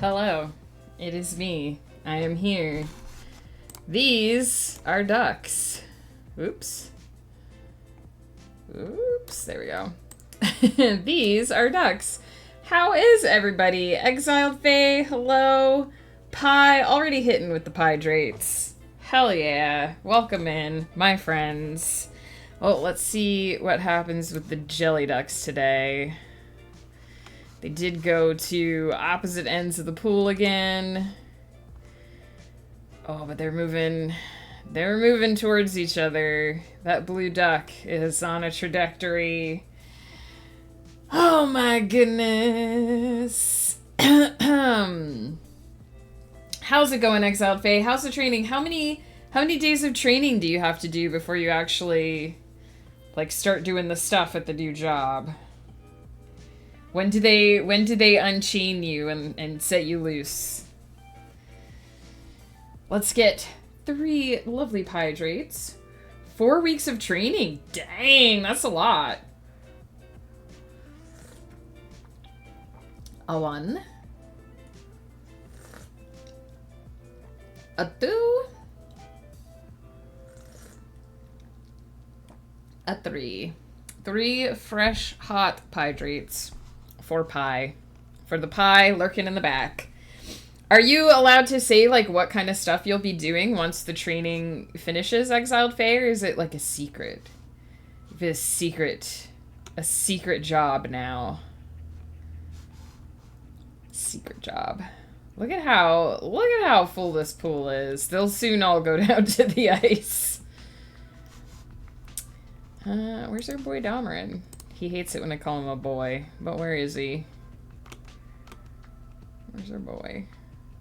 Hello, it is me. I am here. These are ducks. Oops. Oops, there we go. These are ducks. How is everybody? Exiled Fae, hello. Pie, already hitting with the pie drates. Hell yeah. Welcome in, my friends. Oh, let's see what happens with the jelly ducks today. They did go to opposite ends of the pool again. Oh, but they're moving towards each other. That blue duck is on a trajectory. Oh my goodness. How's it going, Exiled Fae? How's the training? How many days of training do you have to do before you actually start doing the stuff at the new job? When do they unchain you and set you loose? Let's get 3 lovely hydrates. 4 weeks of training. Dang, that's a lot. A 1. A 2. A 3. 3 fresh, hot hydrates. For pie. For the pie lurking in the back. Are you allowed to say, what kind of stuff you'll be doing once the training finishes, Exiled Fae, or is it, a secret? A secret job now. Secret job. Look at how full this pool is. They'll soon all go down to the ice. Where's our boy Domerin? He hates it when I call him a boy. But where is he? Where's our boy?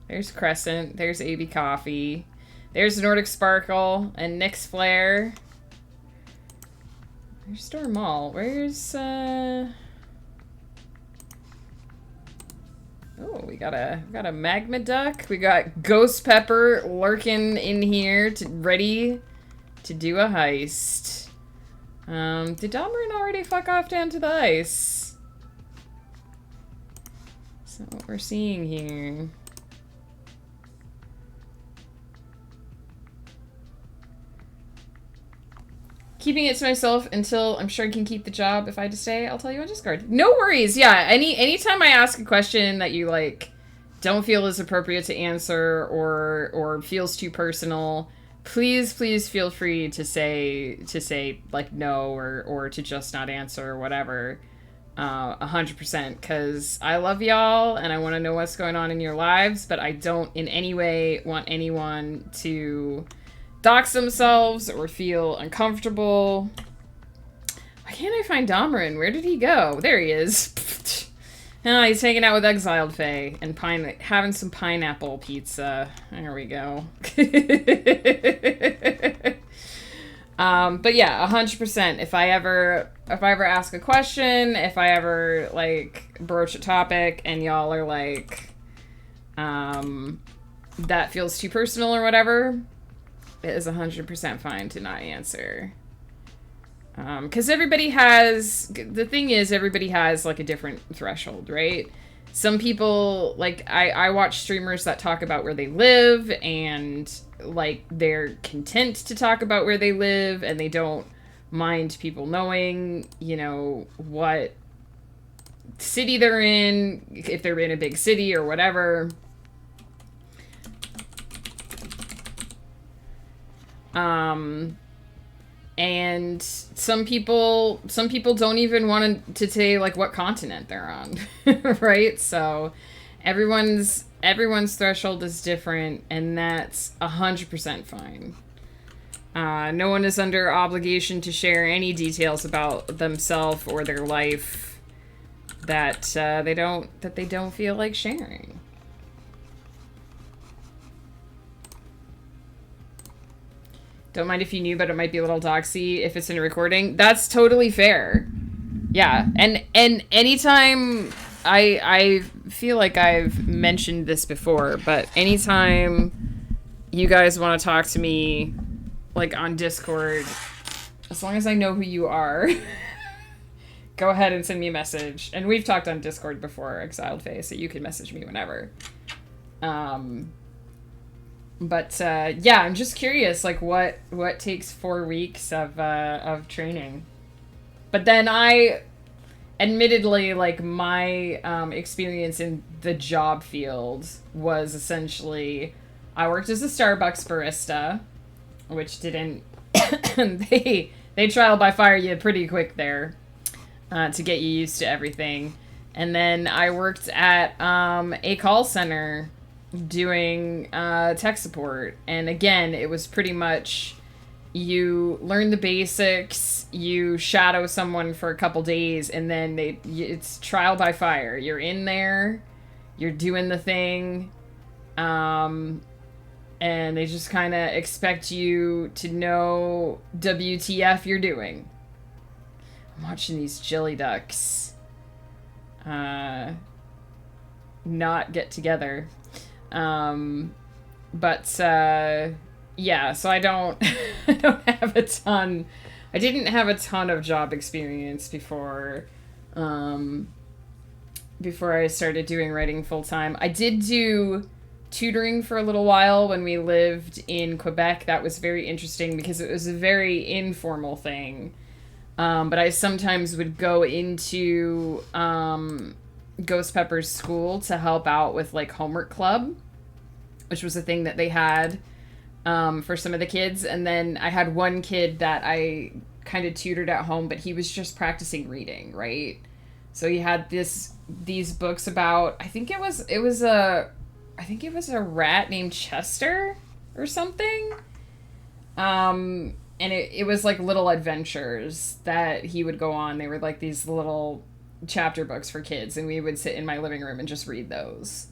There's Crescent. There's AB Coffee. There's Nordic Sparkle and Nyx Flare. There's Storm Mall. Where's Oh, we got a magma duck. We got Ghost Pepper lurking in here ready to do a heist. Did Domerin already fuck off down to the ice? That's not what we're seeing here. Keeping it to myself until I'm sure I can keep the job. If I had to stay, I'll tell you on Discord. No worries. Yeah, anytime I ask a question that you don't feel is appropriate to answer or feels too personal, please feel free to say no or to just not answer or whatever. 100%, because I love y'all and I want to know what's going on in your lives, but I don't in any way want anyone to dox themselves or feel uncomfortable. Why can't I find Domerin? Where did he go? There he is. Oh, he's hanging out with Exiled Fae and having some pineapple pizza. There we go. But yeah, 100%. If I ever ask a question, if I ever broach a topic, and y'all are that feels too personal or whatever, it is 100% fine to not answer. Because everybody has a different threshold, right? Some people, I watch streamers that talk about where they live, and, they're content to talk about where they live, and they don't mind people knowing, what city they're in, if they're in a big city or whatever. And some people don't even want to say what continent they're on, right? So everyone's threshold is different, and that's 100% fine. No one is under obligation to share any details about themselves or their life that they don't feel like sharing. Don't mind if you knew, but it might be a little doxy if it's in a recording. That's totally fair. Yeah, and anytime I feel like I've mentioned this before, but anytime you guys want to talk to me, on Discord, as long as I know who you are, go ahead and send me a message. And we've talked on Discord before, Exiled Fae, so you can message me whenever. Um, but yeah, I'm just curious, like what takes 4 weeks of training. But then admittedly, like my experience in the job field was essentially, I worked as a Starbucks barista, which didn't they trial by fire you pretty quick there, to get you used to everything. And then I worked at a call center doing tech support. And again, it was pretty much, you learn the basics, you shadow someone for a couple days, and then it's trial by fire. You're in there, you're doing the thing, and they just kind of expect you to know WTF you're doing. I'm watching these jelly ducks not get together. But yeah, so I don't have a ton. I didn't have a ton of job experience before I started doing writing full time. I did do tutoring for a little while when we lived in Quebec. That was very interesting because it was a very informal thing. But I sometimes would go into Ghost Pepper's school to help out with like homework club, which was a thing that they had for some of the kids. And then I had one kid that I kind of tutored at home, but he was just practicing reading, right? So he had these books about, I think it was a rat named Chester or something. And it was like little adventures that he would go on. They were like these little chapter books for kids, and we would sit in my living room and just read those.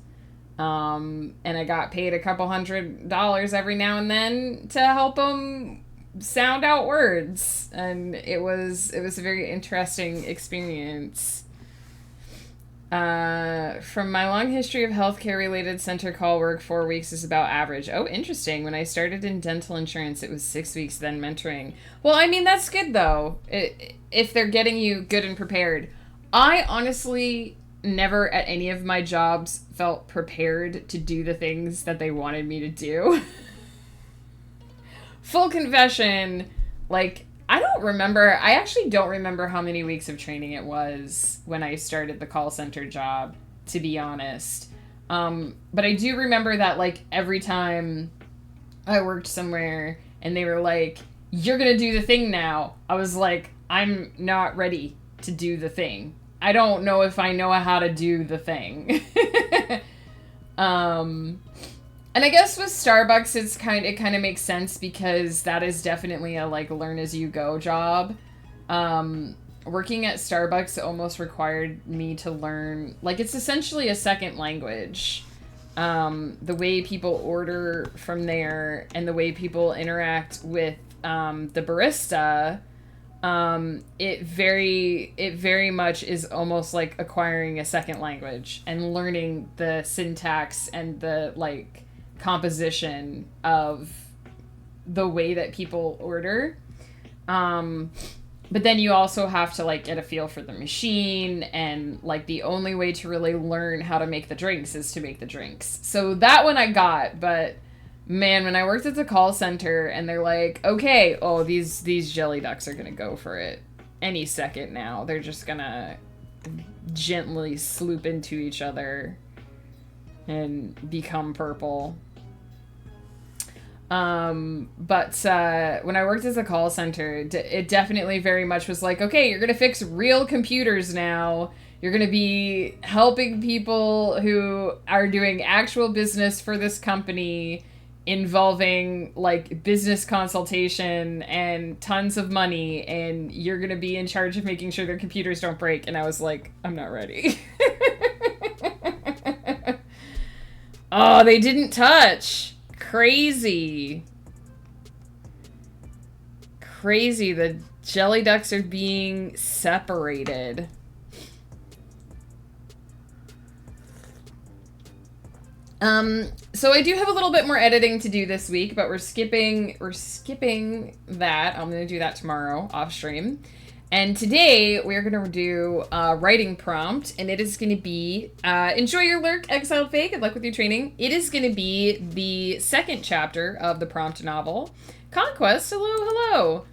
And I got paid a couple $100 every now and then to help him sound out words. And it was a very interesting experience. From my long history of healthcare-related center call work, 4 weeks is about average. Oh, interesting. When I started in dental insurance, it was 6 weeks, then mentoring. Well, I mean, that's good, though, if they're getting you good and prepared. I honestly never at any of my jobs felt prepared to do the things that they wanted me to do. Full confession, like, I actually don't remember how many weeks of training it was when I started the call center job, to be honest. But I do remember that, like, every time I worked somewhere and they were like, you're gonna do the thing now, I was like, I'm not ready to do the thing. I don't know if I know how to do the thing. And I guess with Starbucks, it kind of makes sense because that is definitely a, like, learn as you go job. Working at Starbucks almost required me to learn, like, it's essentially a second language. The way people order from there and the way people interact with the barista, it very much is almost like acquiring a second language and learning the syntax and the, like, composition of the way that people order. But then you also have to, like, get a feel for the machine, and, like, the only way to really learn how to make the drinks is to make the drinks. So that one I got, but man, when I worked at the call center and they're like, okay, oh, these jelly ducks are gonna go for it any second now. They're just gonna gently sloop into each other and become purple. But when I worked as a call center, it definitely very much was like, okay, you're gonna fix real computers now. You're gonna be helping people who are doing actual business for this company, involving, like, business consultation and tons of money, and you're gonna be in charge of making sure their computers don't break. And I was like, I'm not ready. Oh, they didn't touch. Crazy. The jelly ducks are being separated. So I do have a little bit more editing to do this week, but we're skipping that. I'm going to do that tomorrow off stream. And today we're going to do a writing prompt, and it is going to be enjoy your lurk, exiled fake. Good luck with your training. It is going to be the second chapter of the prompt novel, Conquest. Hello, hello.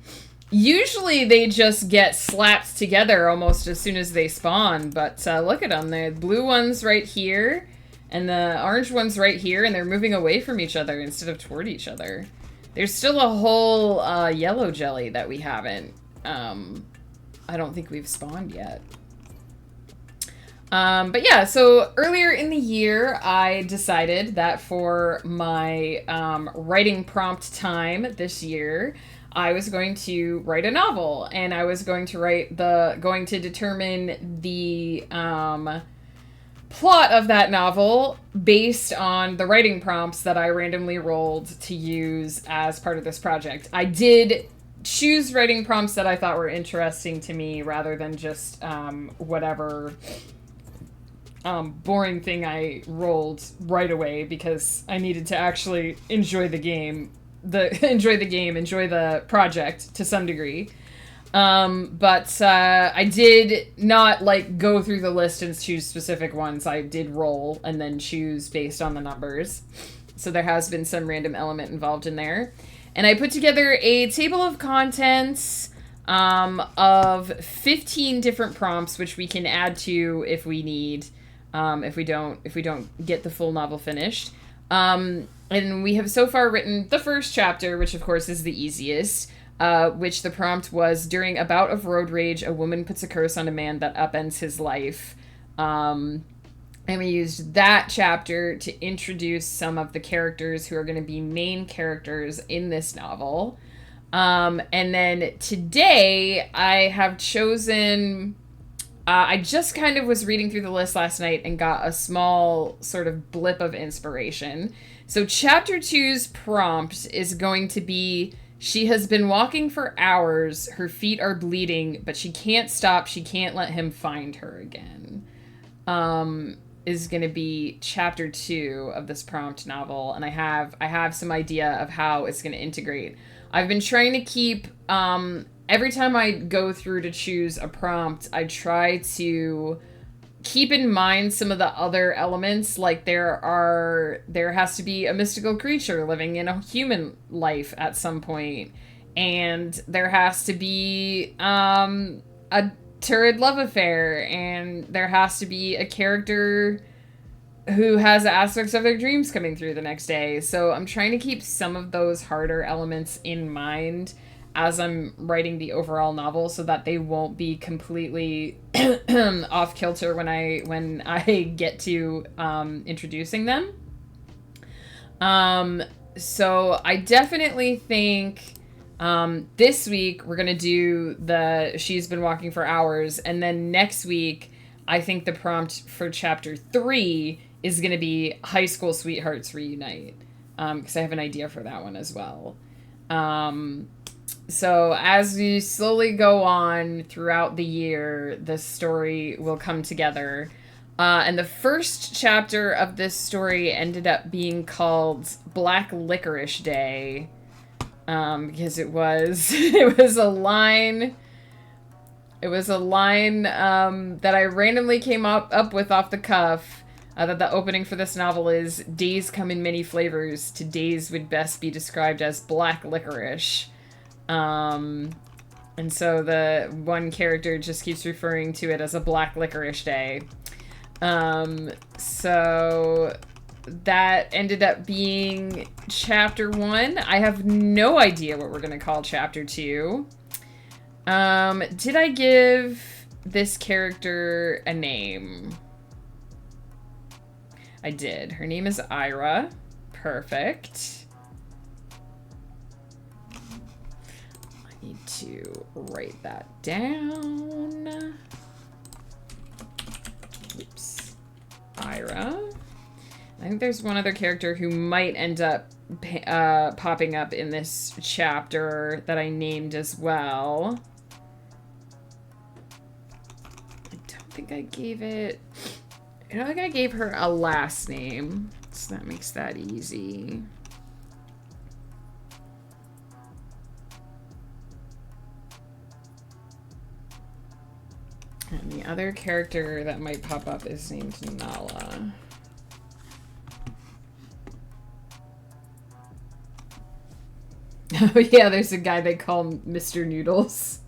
Usually they just get slapped together almost as soon as they spawn, but look at them. The blue one's right here, and the orange one's right here, and they're moving away from each other instead of toward each other. There's still a whole yellow jelly that we haven't. I don't think we've spawned yet. But yeah, so earlier in the year, I decided that for my writing prompt time this year, I was going to write a novel, and I was going to determine the plot of that novel based on the writing prompts that I randomly rolled to use as part of this project. I did choose writing prompts that I thought were interesting to me rather than just whatever boring thing I rolled right away, because I needed to actually enjoy the project to some degree. But I did not go through the list and choose specific ones. I did roll and then choose based on the numbers. So there has been some random element involved in there. And I put together a table of contents of 15 different prompts, which we can add to if we need, if we don't get the full novel finished. And we have so far written the first chapter, which of course is the easiest, which the prompt was, during a bout of road rage, a woman puts a curse on a man that upends his life. And we used that chapter to introduce some of the characters who are going to be main characters in this novel. And then today I have chosen... I just kind of was reading through the list last night and got a small sort of blip of inspiration. So chapter 2's prompt is going to be, she has been walking for hours, her feet are bleeding, but she can't stop, she can't let him find her again. Is going to be chapter 2 of this prompt novel, and I have some idea of how it's going to integrate. I've been trying to keep... every time I go through to choose a prompt, I try to keep in mind some of the other elements. Like there has to be a mystical creature living in a human life at some point, and there has to be a turrid love affair, and there has to be a character who has aspects of their dreams coming through the next day. So I'm trying to keep some of those harder elements in mind as I'm writing the overall novel, so that they won't be completely off kilter when I get to introducing them. So I definitely think this week we're gonna do the she's been walking for hours, and then next week I think the prompt for chapter 3 is gonna be high school sweethearts reunite, because I have an idea for that one as well. So as we slowly go on throughout the year, the story will come together. And the first chapter of this story ended up being called Black Licorice Day, because it was a line that I randomly came up with off the cuff. That the opening for this novel is, days come in many flavors. Today's would best be described as black licorice. And so the one character just keeps referring to it as a Black Licorice Day. So that ended up being chapter 1. I have no idea what we're going to call chapter 2. Did I give this character a name? I did. Her name is Ira. Perfect. Need to write that down. Oops. Ira. I think there's one other character who might end up popping up in this chapter that I named as well. I don't think I gave it... I don't think I gave her a last name, so that makes that easy. And the other character that might pop up is named Nala. Oh yeah, there's a guy they call Mr. Noodles.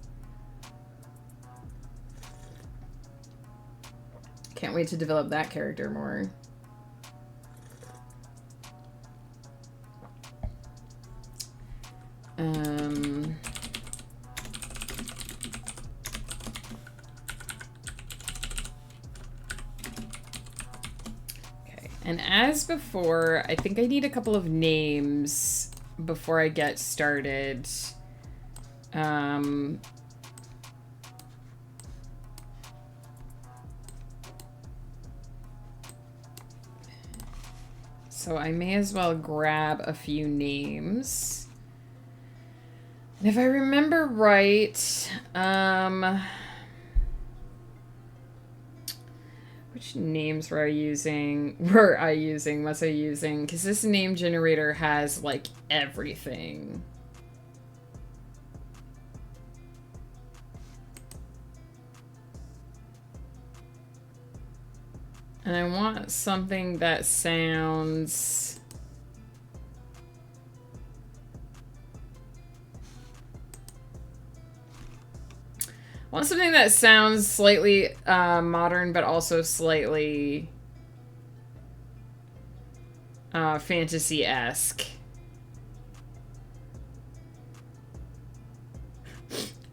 Can't wait to develop that character more. Okay, and as before, I think I need a couple of names before I get started. So I may as well grab a few names. And if I remember right, which names was I using? Because this name generator has, like, everything. And I want something that sounds... I want something that sounds slightly modern, but also slightly fantasy-esque.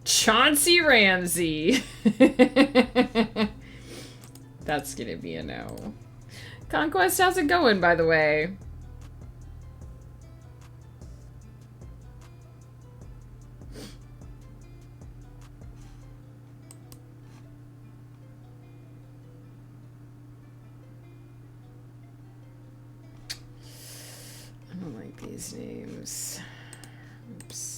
Chauncey Ramsey. That's gonna be a no. Conquest, how's it going, by the way? I don't like these names. Oops.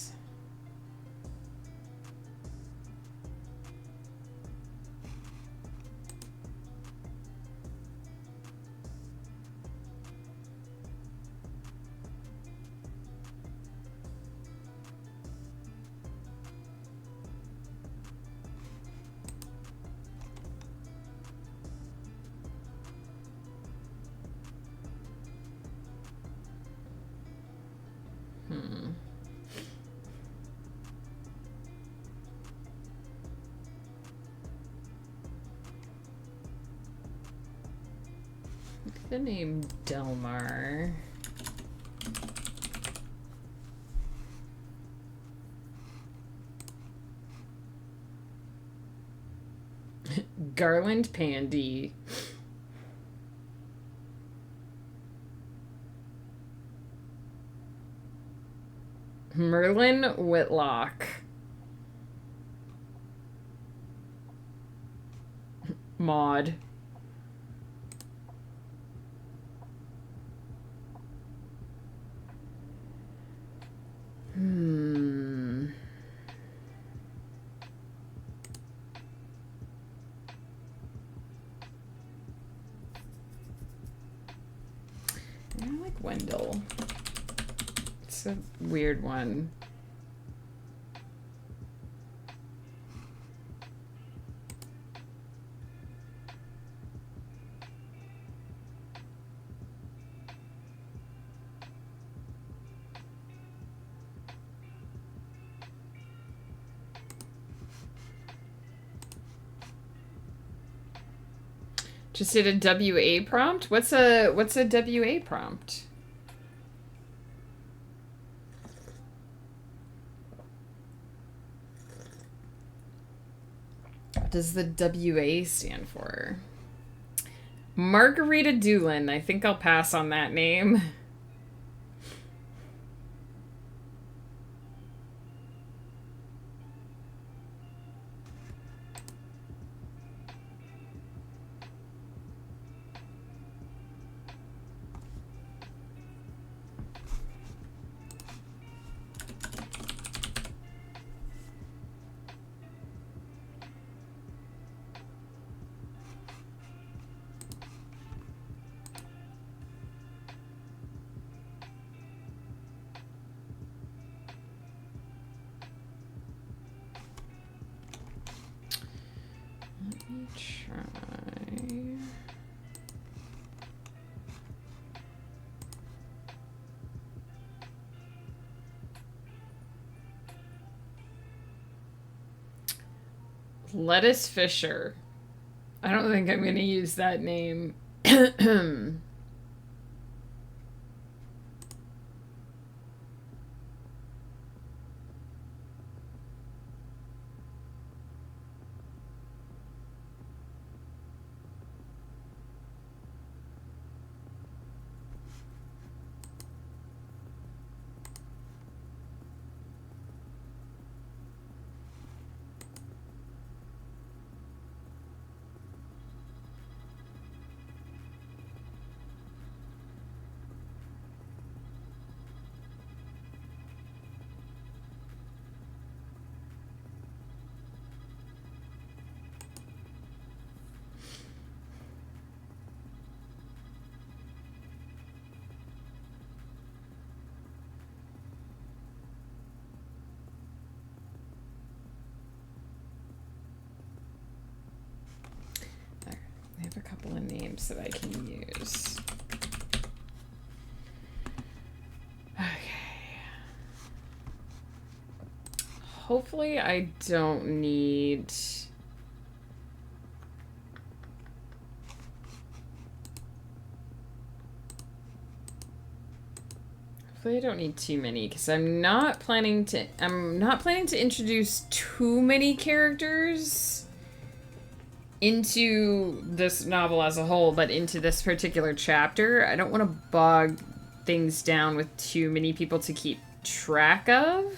The name Delmar. Garland Pandy. Merlin Whitlock. Maud. I like Wendell. It's a weird one. Just did a WA prompt? What's a WA prompt? What does the WA stand for? Margarita Doolin. I think I'll pass on that name. Try. Lettuce Fisher. I don't think I'm going to use that name. I have a couple of names that I can use. Okay. Hopefully I don't need... Hopefully I don't need too many, because I'm not planning to introduce too many characters into this novel as a whole, but into this particular chapter. I don't want to bog things down with too many people to keep track of.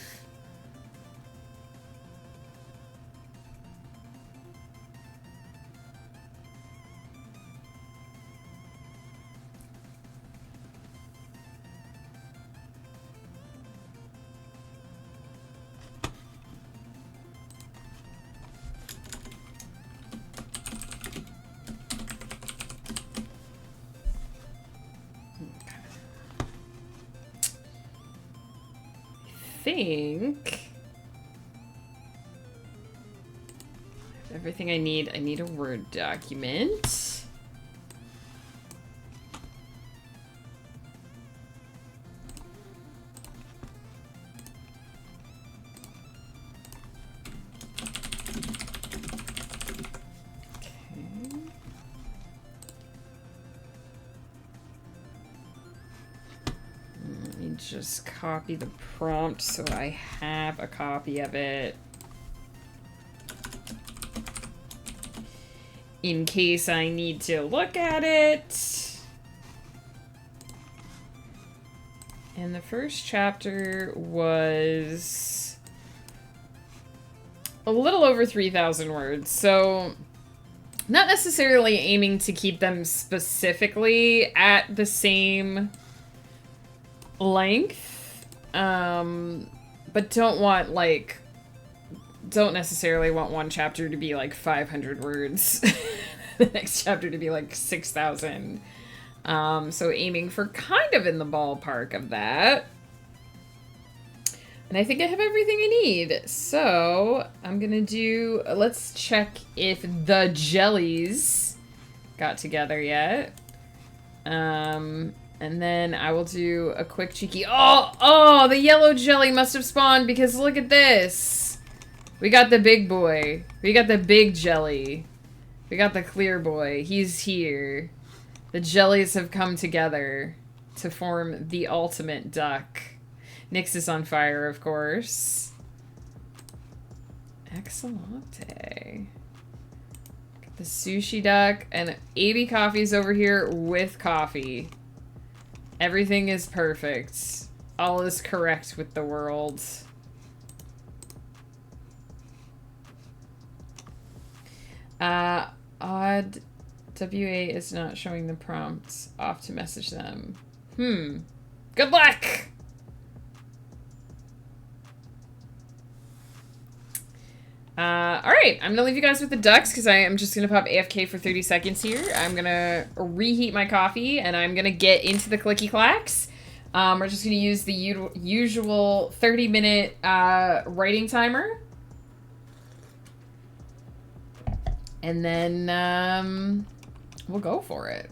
Think everything I need a Word document. Just copy the prompt so I have a copy of it in case I need to look at it. And the first chapter was a little over 3,000 words, so not necessarily aiming to keep them specifically at the same length, but don't necessarily want one chapter to be like 500 words, the next chapter to be like 6,000. So aiming for kind of in the ballpark of that. And I think I have everything I need. So I'm gonna do, let's check if the jellies got together yet. And then I will do a quick cheeky... Oh, the yellow jelly must have spawned because look at this. We got the big boy. We got the big jelly. We got the clear boy. He's here. The jellies have come together to form the ultimate duck. Nyx is on fire, of course. Excellente. Got the sushi duck and AB Coffee's over here with coffee. Everything is perfect. All is correct with the world. Odd WA is not showing the prompts. Off to message them. Good luck! Alright, I'm gonna leave you guys with the ducks because I am just gonna pop AFK for 30 seconds here. I'm gonna reheat my coffee and I'm gonna get into the clicky clacks. We're just gonna use the usual 30-minute writing timer. And then we'll go for it.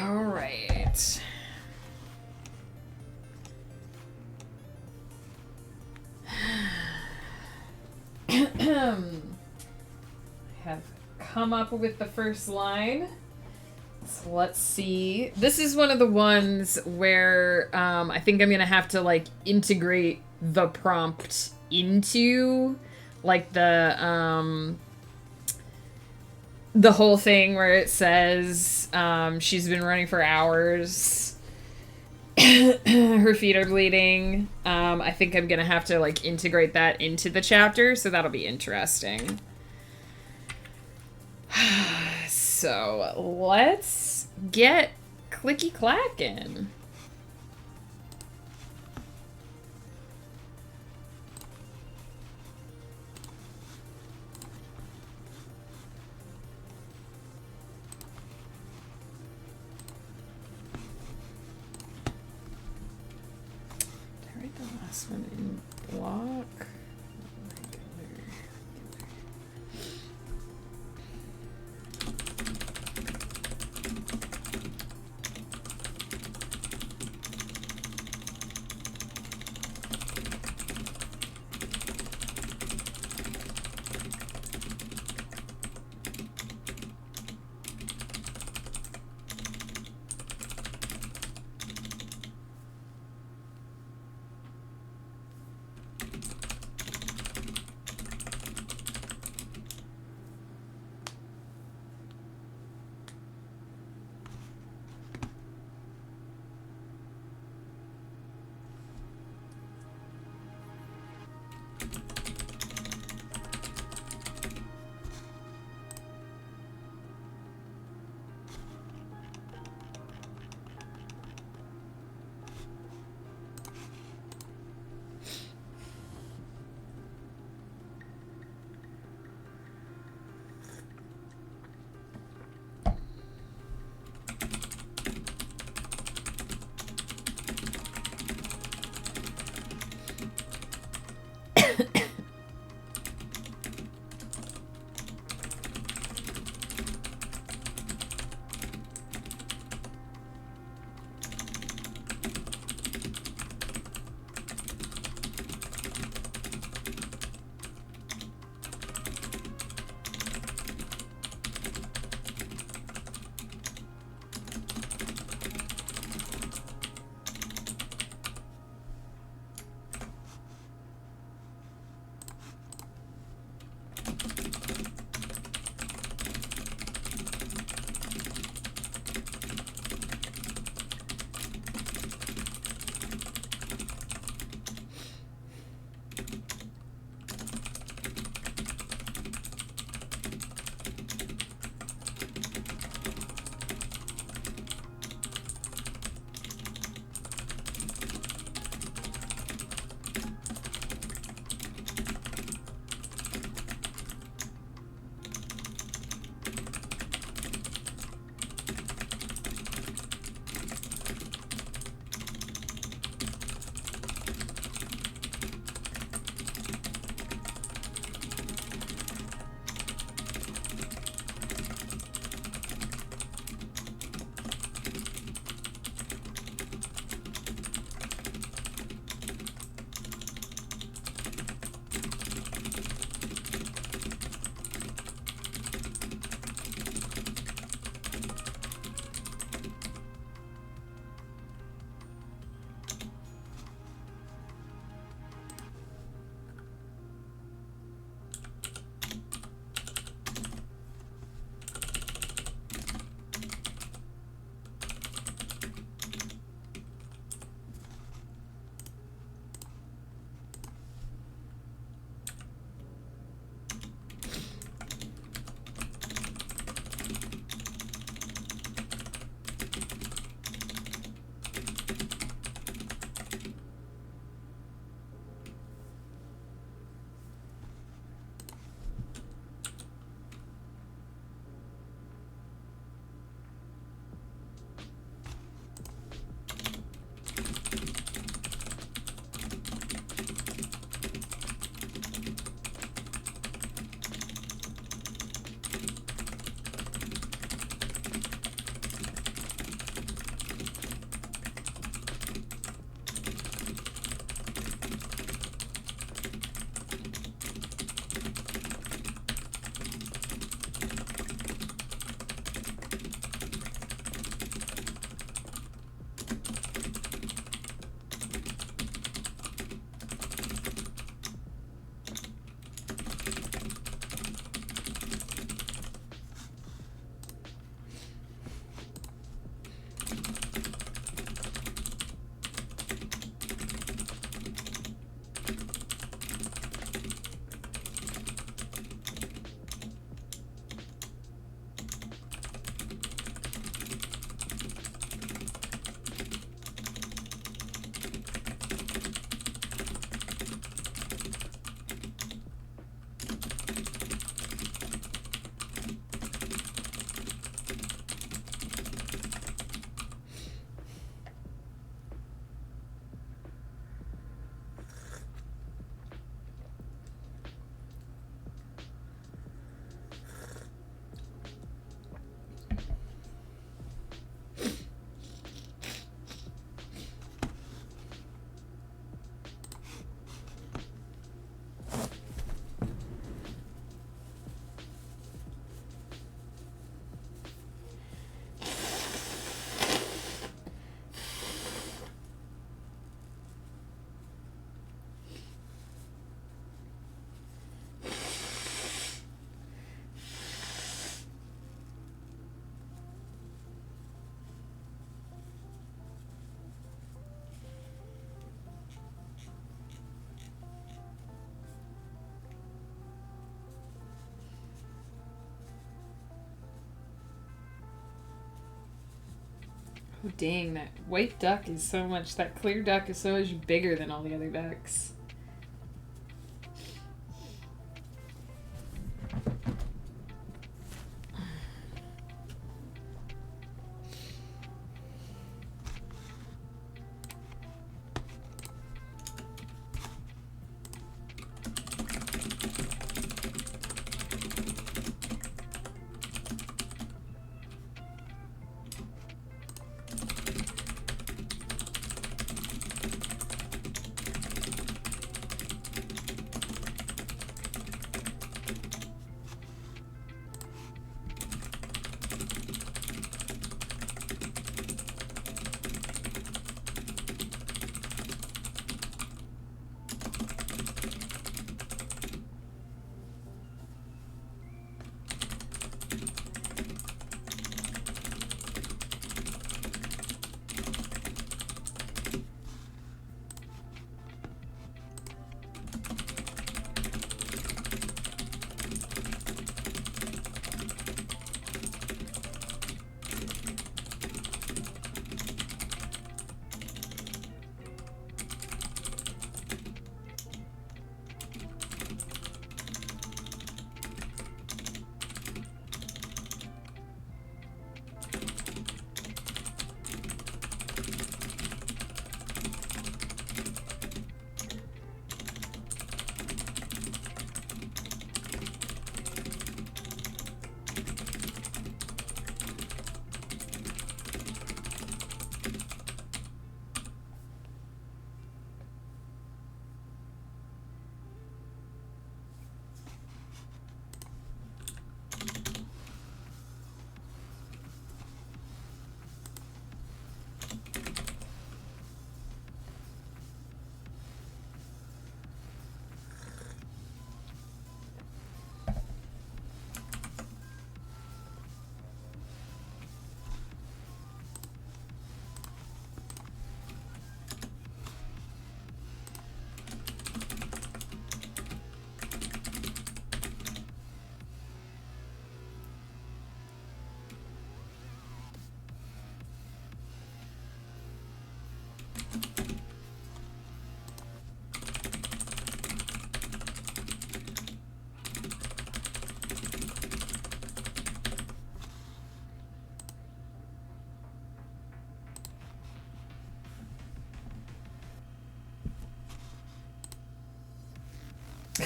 All right. I have come up with the first line. So let's see. This is one of the ones where I think I'm gonna have to like integrate the prompt into like the whole thing where it says she's been running for hours. Her feet are bleeding. I think I'm gonna have to like integrate that into the chapter, so that'll be interesting. So let's get clicky clacking. Last one in block. Oh, dang, that white duck is so much, that clear duck is so much bigger than all the other ducks.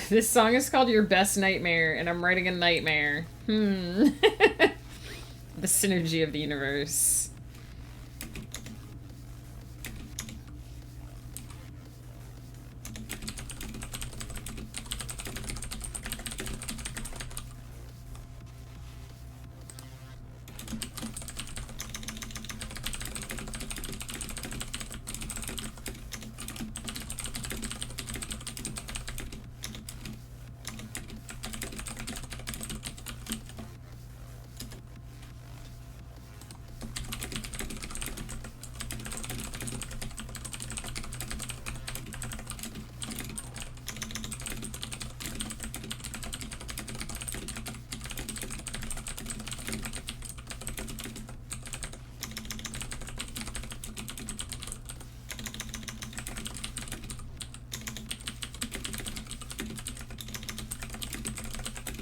This song is called Your Best Nightmare, and I'm writing a nightmare. The synergy of the universe.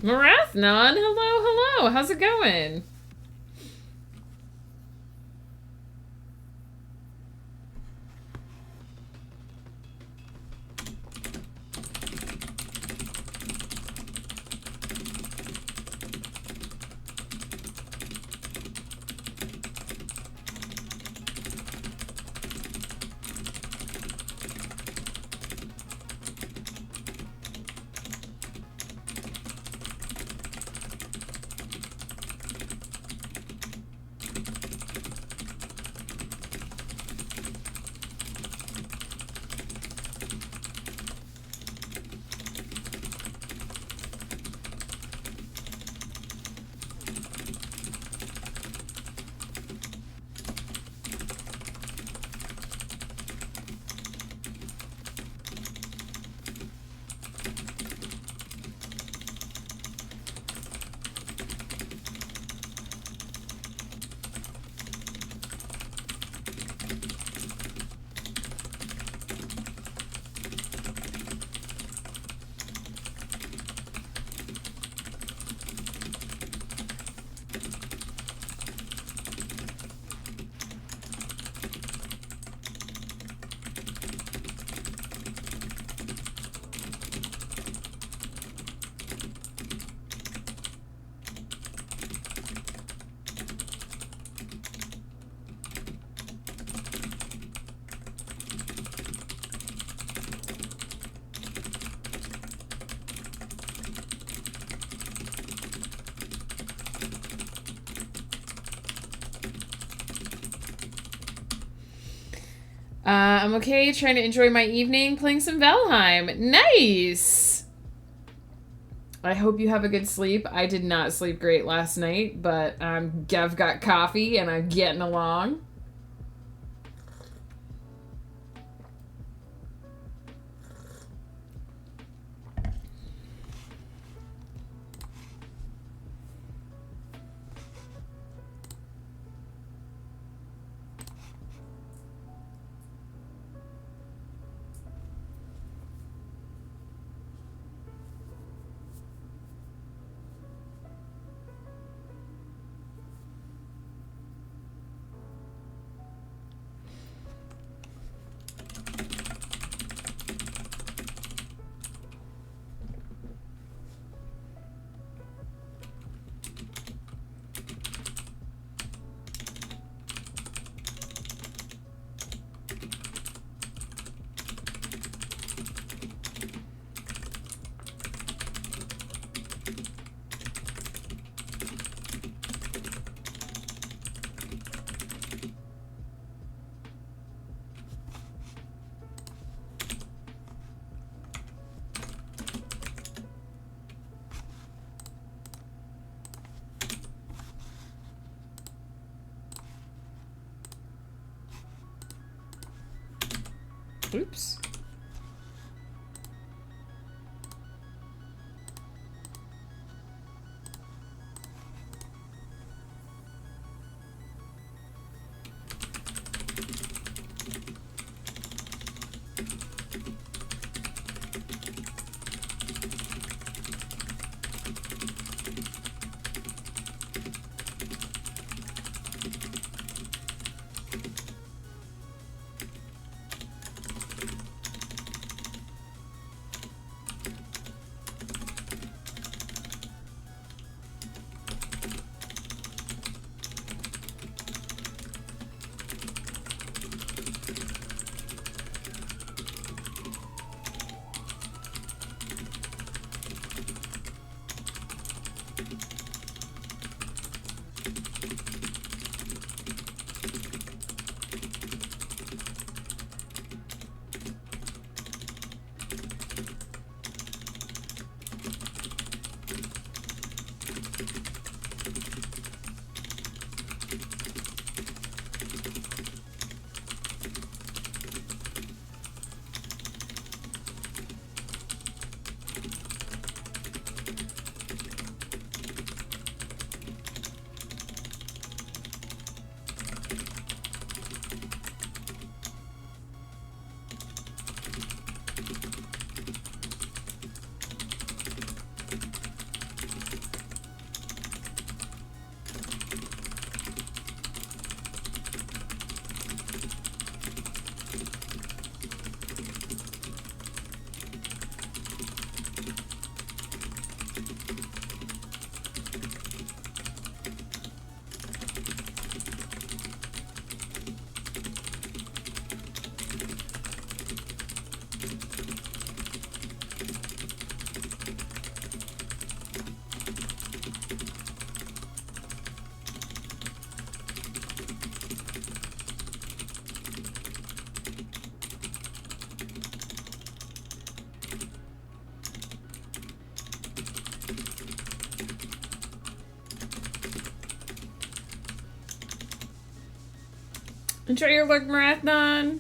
Marathnon, hello. How's it going? I'm okay, trying to enjoy my evening playing some Valheim. Nice! I hope you have a good sleep. I did not sleep great last night, but I've got coffee and I'm getting along. Oops. Enjoy your lurk marathon.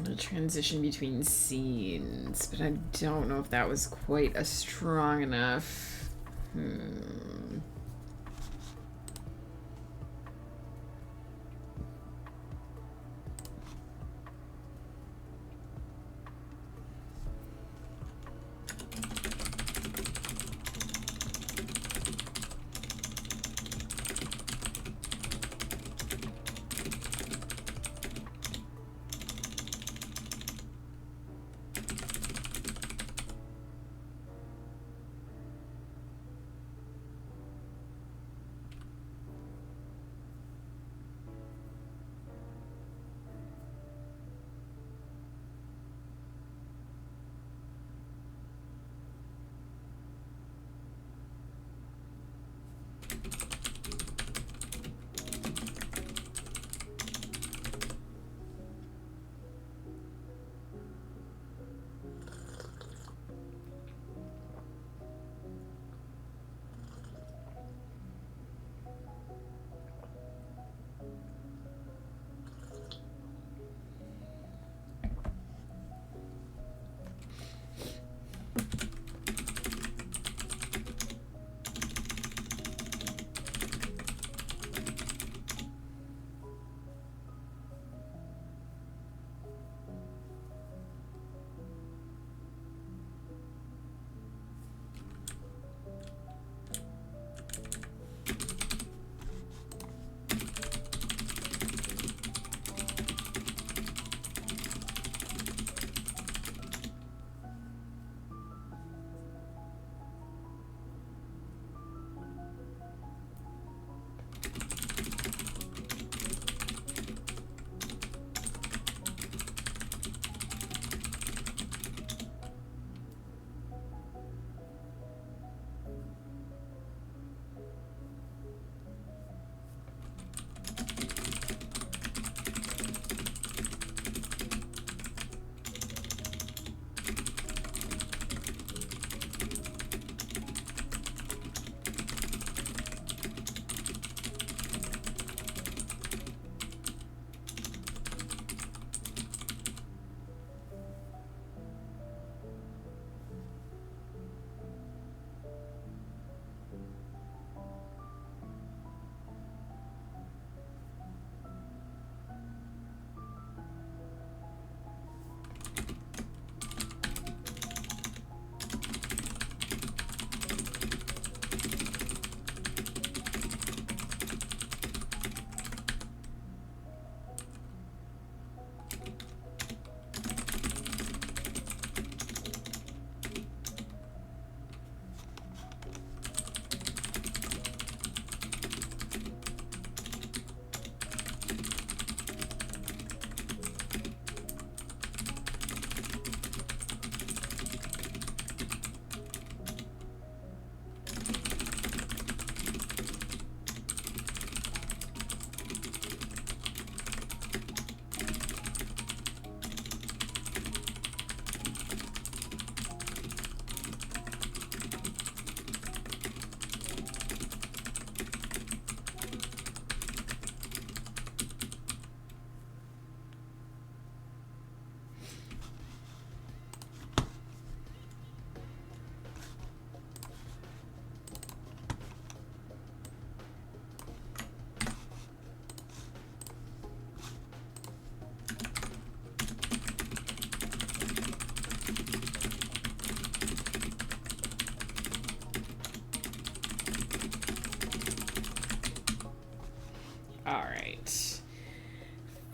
The transition between scenes, but I don't know if that was quite a strong enough.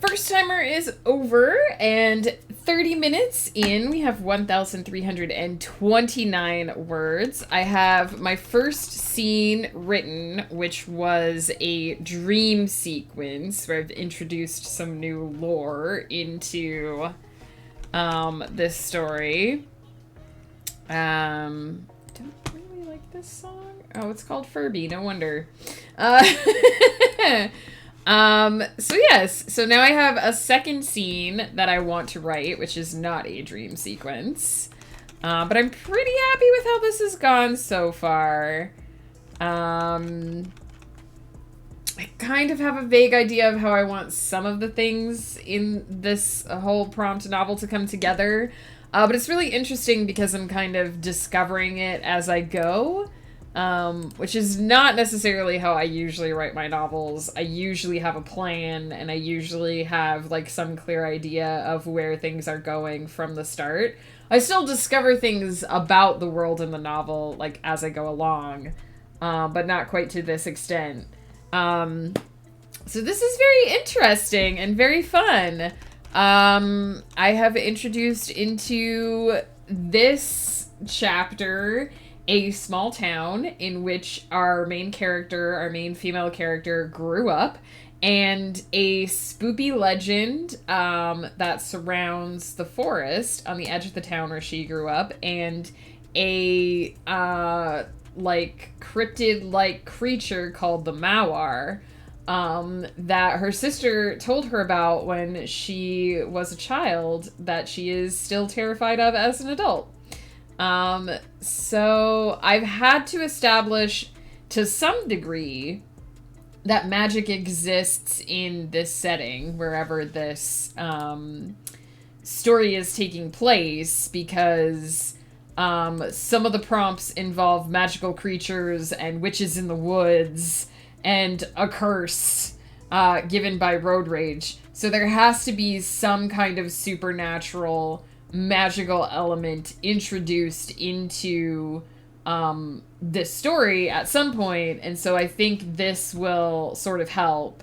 First timer is over, and 30 minutes in, we have 1,329 words. I have my first scene written, which was a dream sequence where I've introduced some new lore into this story. Don't really like this song. Oh, it's called Furby, no wonder. So yes, so now I have a second scene that I want to write, which is not a dream sequence. But I'm pretty happy with how this has gone so far. I kind of have a vague idea of how I want some of the things in this whole prompt novel to come together. But it's really interesting because I'm kind of discovering it as I go, which is not necessarily how I usually write my novels. I usually have a plan, and I usually have like some clear idea of where things are going from the start. I still discover things about the world in the novel like as I go along, but not quite to this extent. So this is very interesting and very fun. I have introduced into this chapter a small town in which our main female character, grew up, and a spoopy legend that surrounds the forest on the edge of the town where she grew up, and a like cryptid-like creature called the Mawar that her sister told her about when she was a child that she is still terrified of as an adult. So I've had to establish to some degree that magic exists in this setting, wherever this story is taking place, because some of the prompts involve magical creatures and witches in the woods and a curse given by road rage. So there has to be some kind of supernatural magical element introduced into this story at some point, and so I think this will sort of help.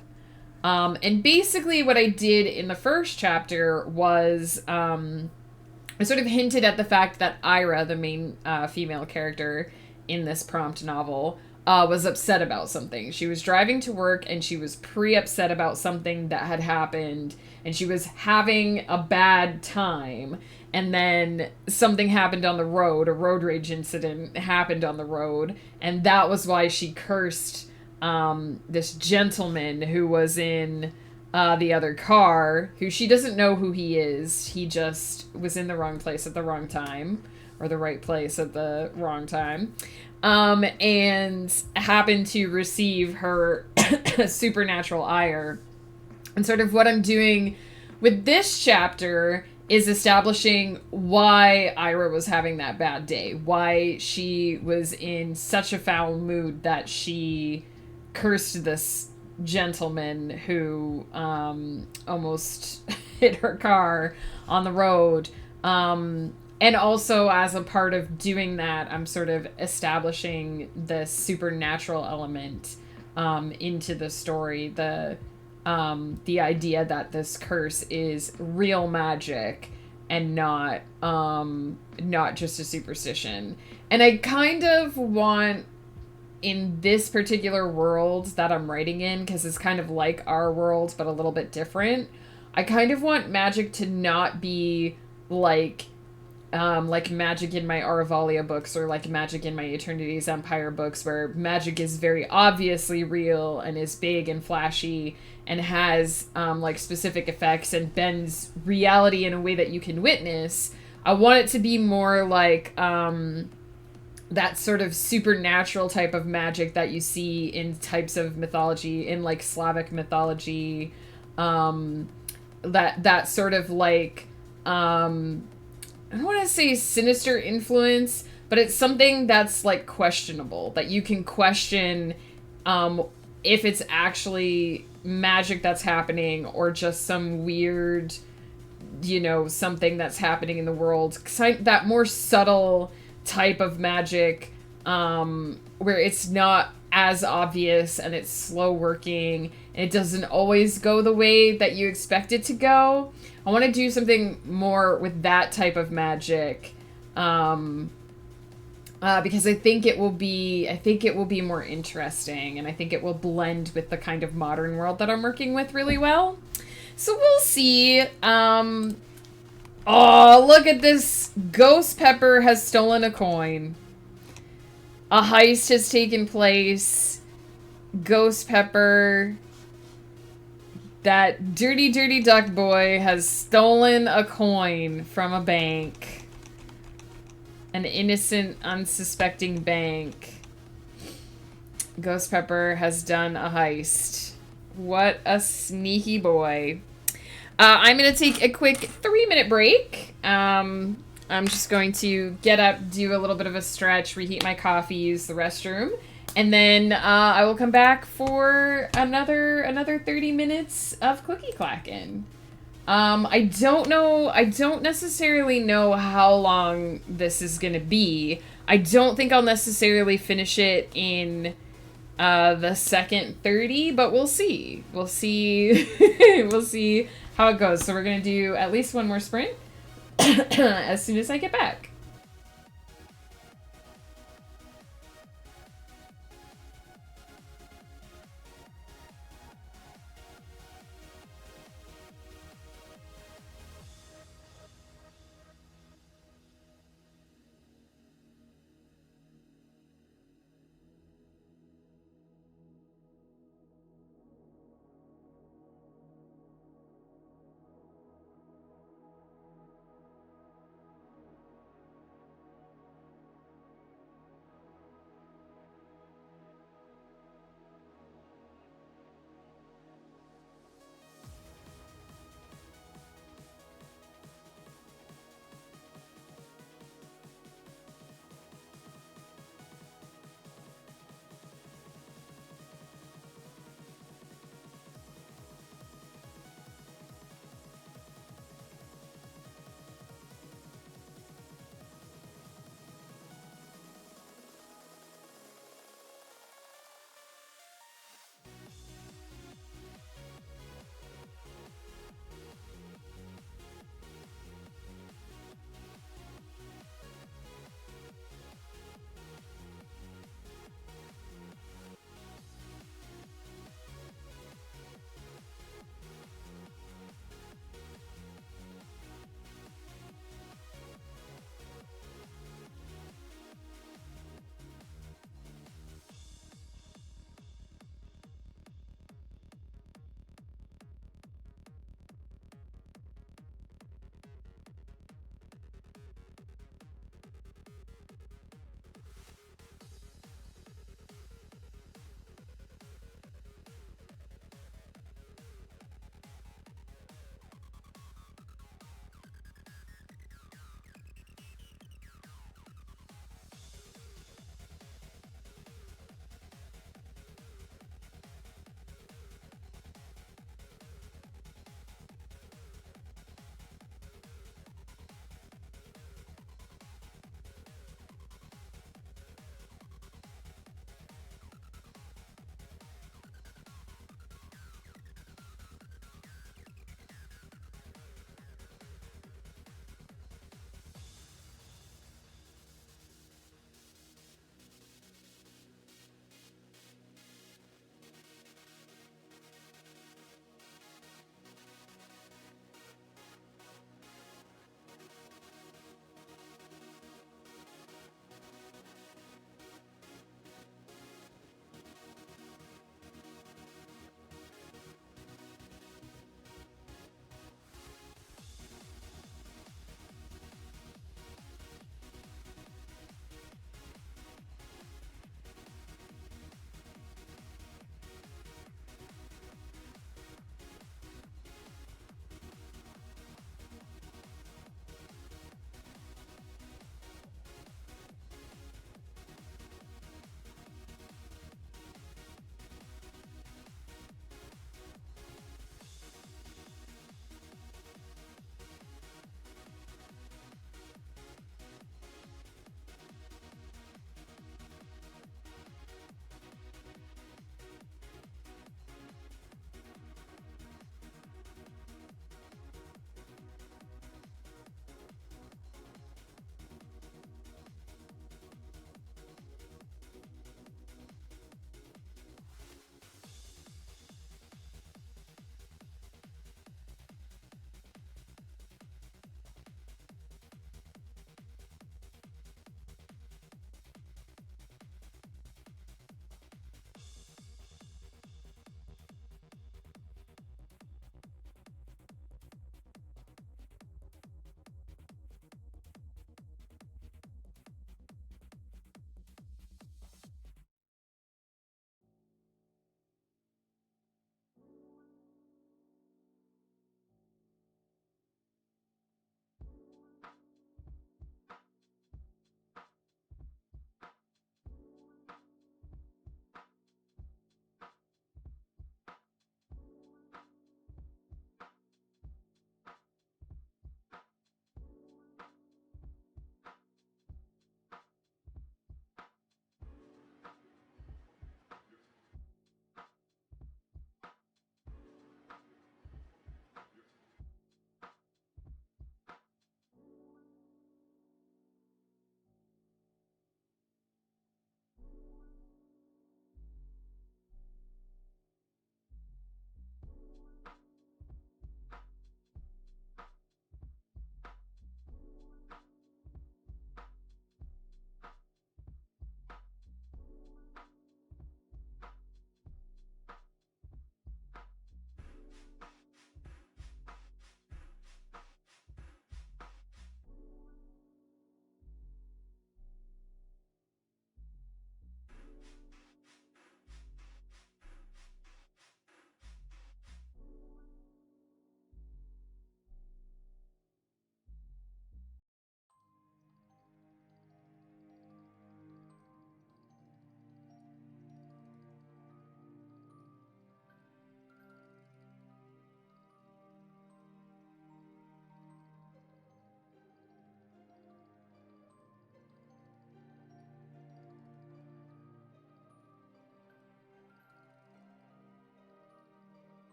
And basically what I did in the first chapter was I sort of hinted at the fact that Ira, the main female character in this prompt novel, was upset about something. She was driving to work and she was upset about something that had happened, and she was having a bad time. And then something happened on the road, a road rage incident happened on the road, and that was why she cursed this gentleman who was in the other car, who she doesn't know who he is. He just was in the wrong place at the wrong time, or the right place at the wrong time, and happened to receive her supernatural ire. And sort of what I'm doing with this chapter is establishing why Ira was having that bad day, why she was in such a foul mood that she cursed this gentleman who almost hit her car on the road. And also, as a part of doing that, I'm sort of establishing the supernatural element into the story. The idea that this curse is real magic and not just a superstition. And I kind of want, in this particular world that I'm writing in, because it's kind of like our world but a little bit different, I kind of want magic to not be like magic in my Aravalia books, or like magic in my Eternity's Empire books, where magic is very obviously real and is big and flashy and has like specific effects and bends reality in a way that you can witness. I want it to be more like that sort of supernatural type of magic that you see in types of mythology, in like Slavic mythology, that sort of like I don't want to say sinister influence, but it's something that's like questionable, that you can question if it's actually magic that's happening or just some weird, something that's happening in the world. That more subtle type of magic where it's not as obvious and it's slow working and it doesn't always go the way that you expect it to go. I want to do something more with that type of magic, because I think it will be more interesting, and I think it will blend with the kind of modern world that I'm working with really well. So we'll see. Oh, look at this! Ghost Pepper has stolen a coin. A heist has taken place. Ghost Pepper, that dirty, dirty duck boy, has stolen a coin from a bank. An innocent, unsuspecting bank. Ghost Pepper has done a heist. What a sneaky boy. I'm going to take a quick 3-minute break. I'm just going to get up, do a little bit of a stretch, reheat my coffee, use the restroom, and then I will come back for another 30 minutes of cookie clacking. I don't know. I don't necessarily know how long this is going to be. I don't think I'll necessarily finish it in the second 30, but we'll see. We'll see. We'll see how it goes. So we're going to do at least one more sprint as soon as I get back.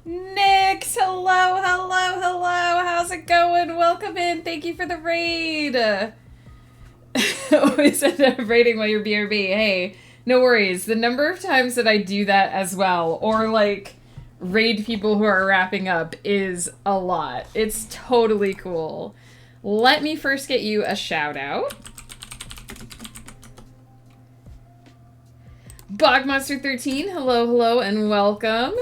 Nix, hello, hello, hello. How's it going? Welcome in. Thank you for the raid. Always end up raiding while you're BRB. Hey, no worries. The number of times that I do that as well, or like raid people who are wrapping up, is a lot. It's totally cool. Let me first get you a shout out. Bogmonster13, hello, hello, and welcome.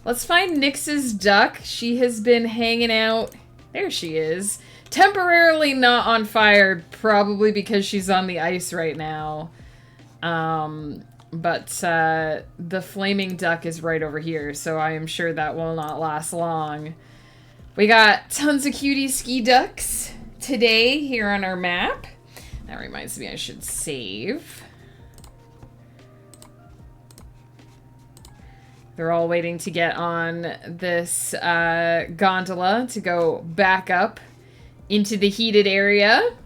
Let's find Nyx's duck. She has been hanging out. There she is. Temporarily not on fire, probably because she's on the ice right now. But the flaming duck is right over here, so I am sure that will not last long. We got tons of cutie ski ducks today here on our map. That reminds me I should save. They're all waiting to get on this gondola to go back up into the heated area.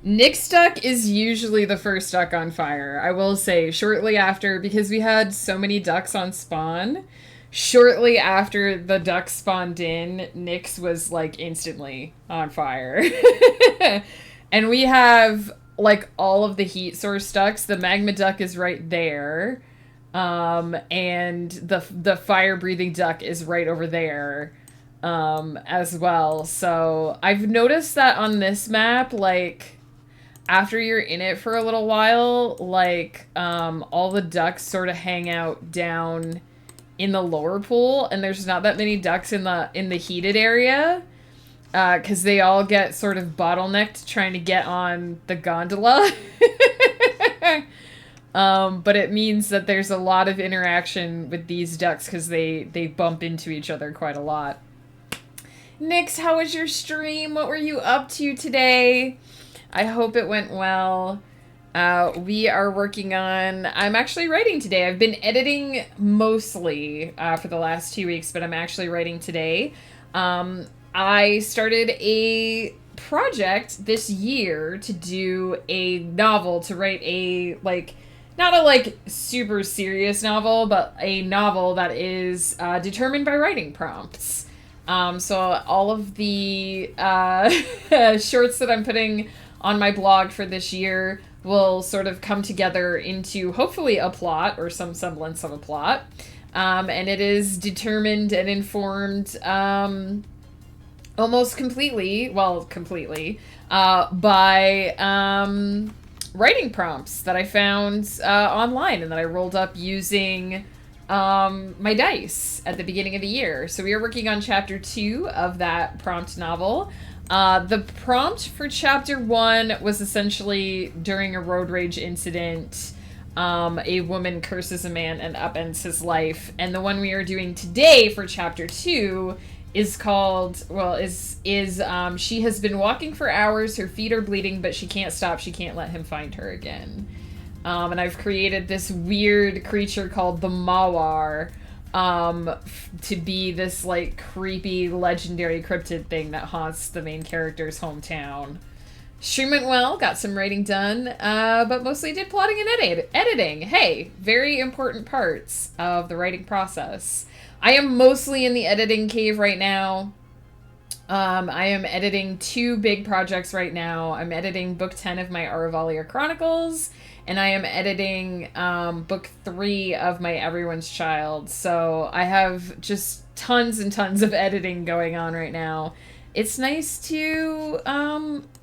Nyx duck is usually the first duck on fire. I will say, shortly after, because we had so many ducks on spawn, shortly after the ducks spawned in, Nyx was like instantly on fire. And we have like all of the heat source ducks. The magma duck is right there. And the fire-breathing duck is right over there, as well. So I've noticed that on this map, like, after you're in it for a little while, like, all the ducks sort of hang out down in the lower pool, and there's not that many ducks in the heated area, because they all get sort of bottlenecked trying to get on the gondola. But it means that there's a lot of interaction with these ducks because they bump into each other quite a lot. Nyx, how was your stream? What were you up to today? I hope it went well. We are working on... I'm actually writing today. I've been editing mostly for the last 2 weeks, but I'm actually writing today. I started a project this year to do a novel, to write a, like... Not a, like, super serious novel, but a novel that is determined by writing prompts. So all of the shorts that I'm putting on my blog for this year will sort of come together into, hopefully, a plot, or some semblance of a plot. And it is determined and informed almost completely, by... writing prompts that I found online and that I rolled up using my dice at the beginning of the year. So we are working on chapter 2 of that prompt novel. The prompt for chapter 1 was essentially during a road rage incident, a woman curses a man and upends his life. And the one we are doing today for chapter 2 is called, she has been walking for hours, her feet are bleeding, but she can't stop, she can't let him find her again. And I've created this weird creature called the Mawar, to be this, like, creepy, legendary cryptid thing that haunts the main character's hometown. Stream went well, got some writing done, but mostly did plotting and editing. Hey, very important parts of the writing process. I am mostly in the editing cave right now. I am editing 2 big projects right now. I'm editing book 10 of my Aravalia Chronicles, and I am editing book 3 of my Everyone's Child. So I have just tons and tons of editing going on right now. It's nice to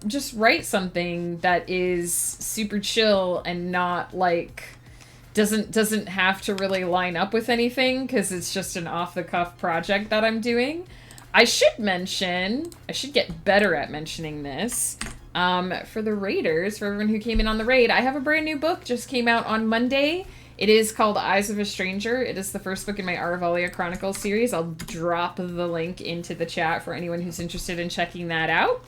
just write something that is super chill and not like... doesn't have to really line up with anything because it's just an off-the-cuff project that I'm doing. I should get better at mentioning this. For the raiders, for everyone who came in on the raid, I have a brand new book, just came out on Monday. It is called Eyes of a Stranger. It is the first book in my Aravalia Chronicles series. I'll drop the link into the chat for anyone who's interested in checking that out.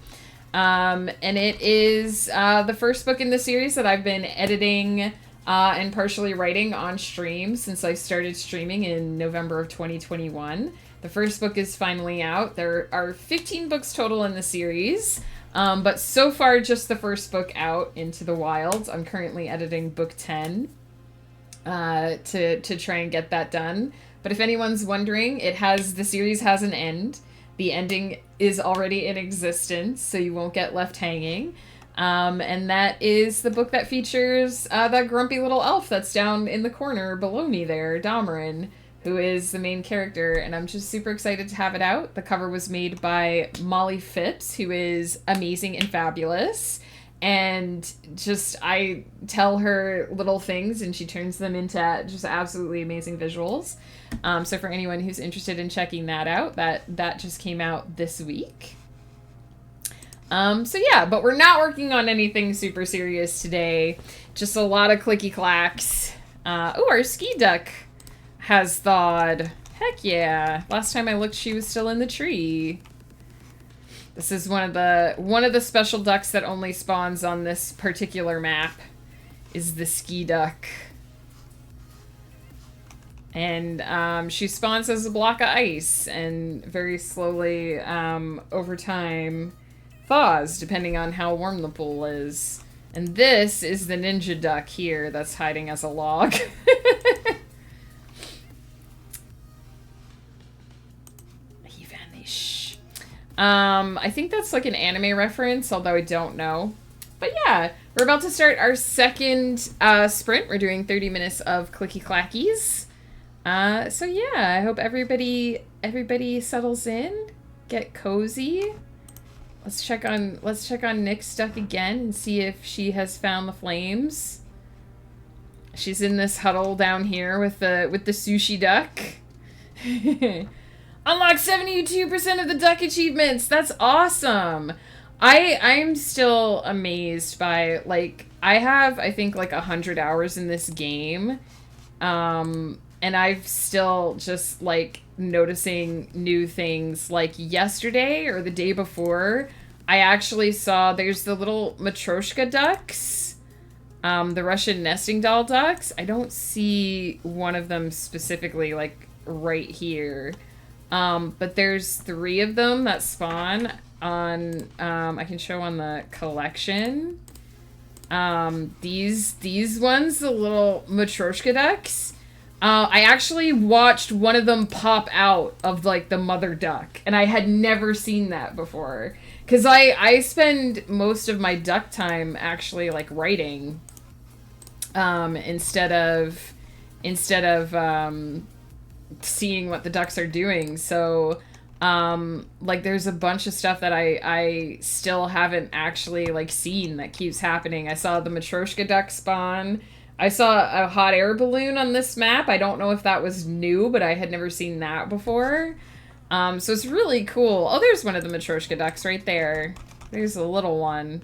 And it is the first book in the series that I've been editing and partially writing on stream since I started streaming in November of 2021. The first book is finally out. There are 15 books total in the series, but so far just the first book out into the wilds. I'm currently editing book 10 to try and get that done But if anyone's wondering, the series has an end. The ending is already in existence, so you won't get left hanging. And that is the book that features that grumpy little elf that's down in the corner below me there, Dameron, who is the main character, and I'm just super excited to have it out. The cover was made by Molly Phipps, who is amazing and fabulous. And just, I tell her little things and she turns them into just absolutely amazing visuals. So for anyone who's interested in checking that out, that just came out this week. So yeah, but we're not working on anything super serious today. Just a lot of clicky clacks. Oh, our ski duck has thawed. Heck yeah. Last time I looked, she was still in the tree. This is one of the special ducks that only spawns on this particular map, is the ski duck. And she spawns as a block of ice and very slowly over time thaws depending on how warm the pool is. And this is the ninja duck here that's hiding as a log. He vanished. I think that's like an anime reference, although I don't know. But yeah, we're about to start our second sprint. We're doing 30 minutes of clicky clackies. So yeah, I hope everybody settles in, get cozy. Let's check on Nick's duck again and see if she has found the flames. She's in this huddle down here with the sushi duck. Unlock 72% of the duck achievements. That's awesome. I'm still amazed by, like, I have, I think, like 100 hours in this game. And I've still just, like, noticing new things. Like, yesterday or the day before, I actually saw there's the little Matryoshka ducks. The Russian nesting doll ducks. I don't see one of them specifically, like, right here. But there's 3 of them that spawn on, I can show on the collection. These ones, the little Matryoshka ducks, I actually watched one of them pop out of, like, the mother duck, and I had never seen that before. Because I spend most of my duck time actually, like, writing, instead of seeing what the ducks are doing. So like there's a bunch of stuff that I still haven't actually like seen that keeps happening. I saw the Matryoshka duck spawn. I saw a hot air balloon on this map. I don't know if that was new, but I had never seen that before. So it's really cool. Oh, there's one of the Matryoshka ducks right there. There's a little one.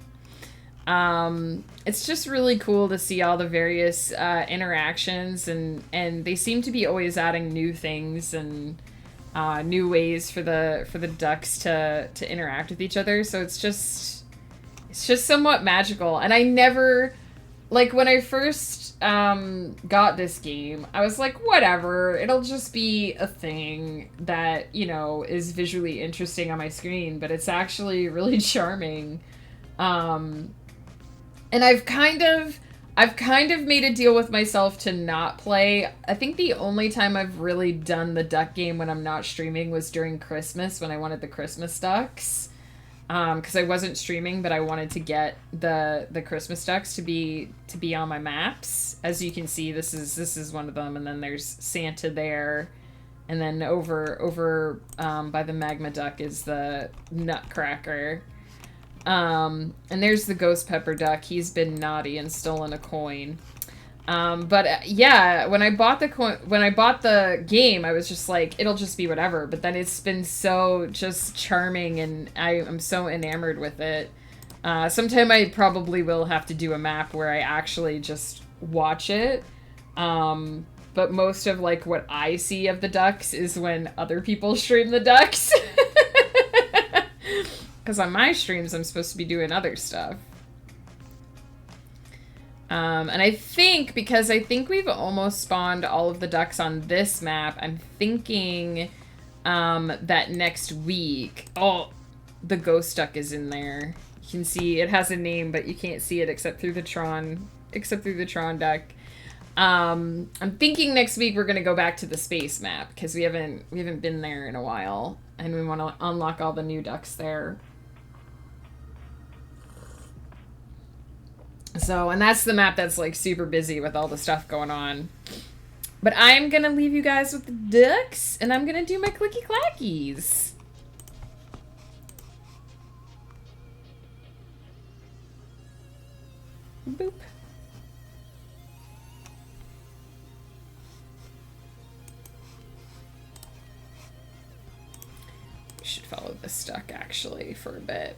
It's just really cool to see all the various interactions, and they seem to be always adding new things and new ways for the ducks to interact with each other. So it's just somewhat magical. And I never, like, when I first got this game, I was like, whatever, it'll just be a thing that, you know, is visually interesting on my screen, but it's actually really charming. And I've kind of made a deal with myself to not play. I think the only time I've really done the duck game when I'm not streaming was during Christmas, when I wanted the Christmas ducks. Because I wasn't streaming, but I wanted to get the Christmas ducks to be on my maps. As you can see, this is one of them, and then there's Santa there, and then over by the magma duck is the Nutcracker. And there's the ghost pepper duck. He's been naughty and stolen a coin. Yeah, when I bought the game, I was just like, it'll just be whatever. But then it's been so just charming, and I'm so enamored with it. Sometime I probably will have to do a map where I actually just watch it. But most of like what I see of the ducks is when other people stream the ducks. Because on my streams, I'm supposed to be doing other stuff. And I think, because I think we've almost spawned all of the ducks on this map, I'm thinking that next week... Oh, the ghost duck is in there. You can see it has a name, but you can't see it except through the Tron duck. I'm thinking next week we're gonna go back to the space map because we haven't been there in a while, and we want to unlock all the new ducks there. So, and that's the map that's like super busy with all the stuff going on. But I'm gonna leave you guys with the ducks, and I'm gonna do my clicky clackies. Boop. Should follow this duck actually for a bit.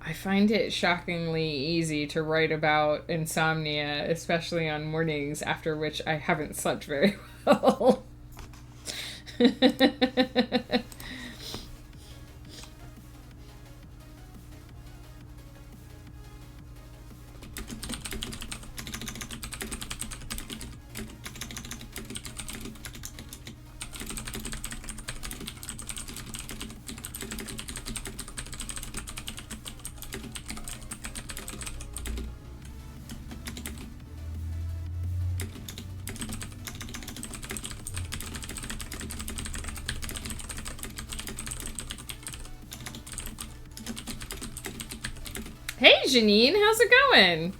I find it shockingly easy to write about insomnia, especially on mornings after which I haven't slept very well. Hey, Janine, how's it going?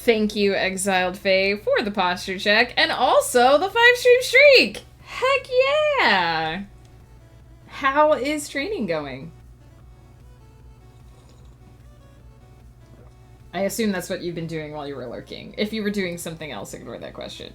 Thank you, Exiled Fae, for the posture check, and also the 5-stream streak! Heck yeah! How is training going? I assume that's what you've been doing while you were lurking. If you were doing something else, ignore that question.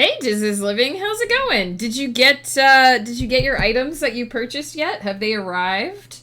Hey, Diz is living. How's it going? Did you get your items that you purchased yet? Have they arrived?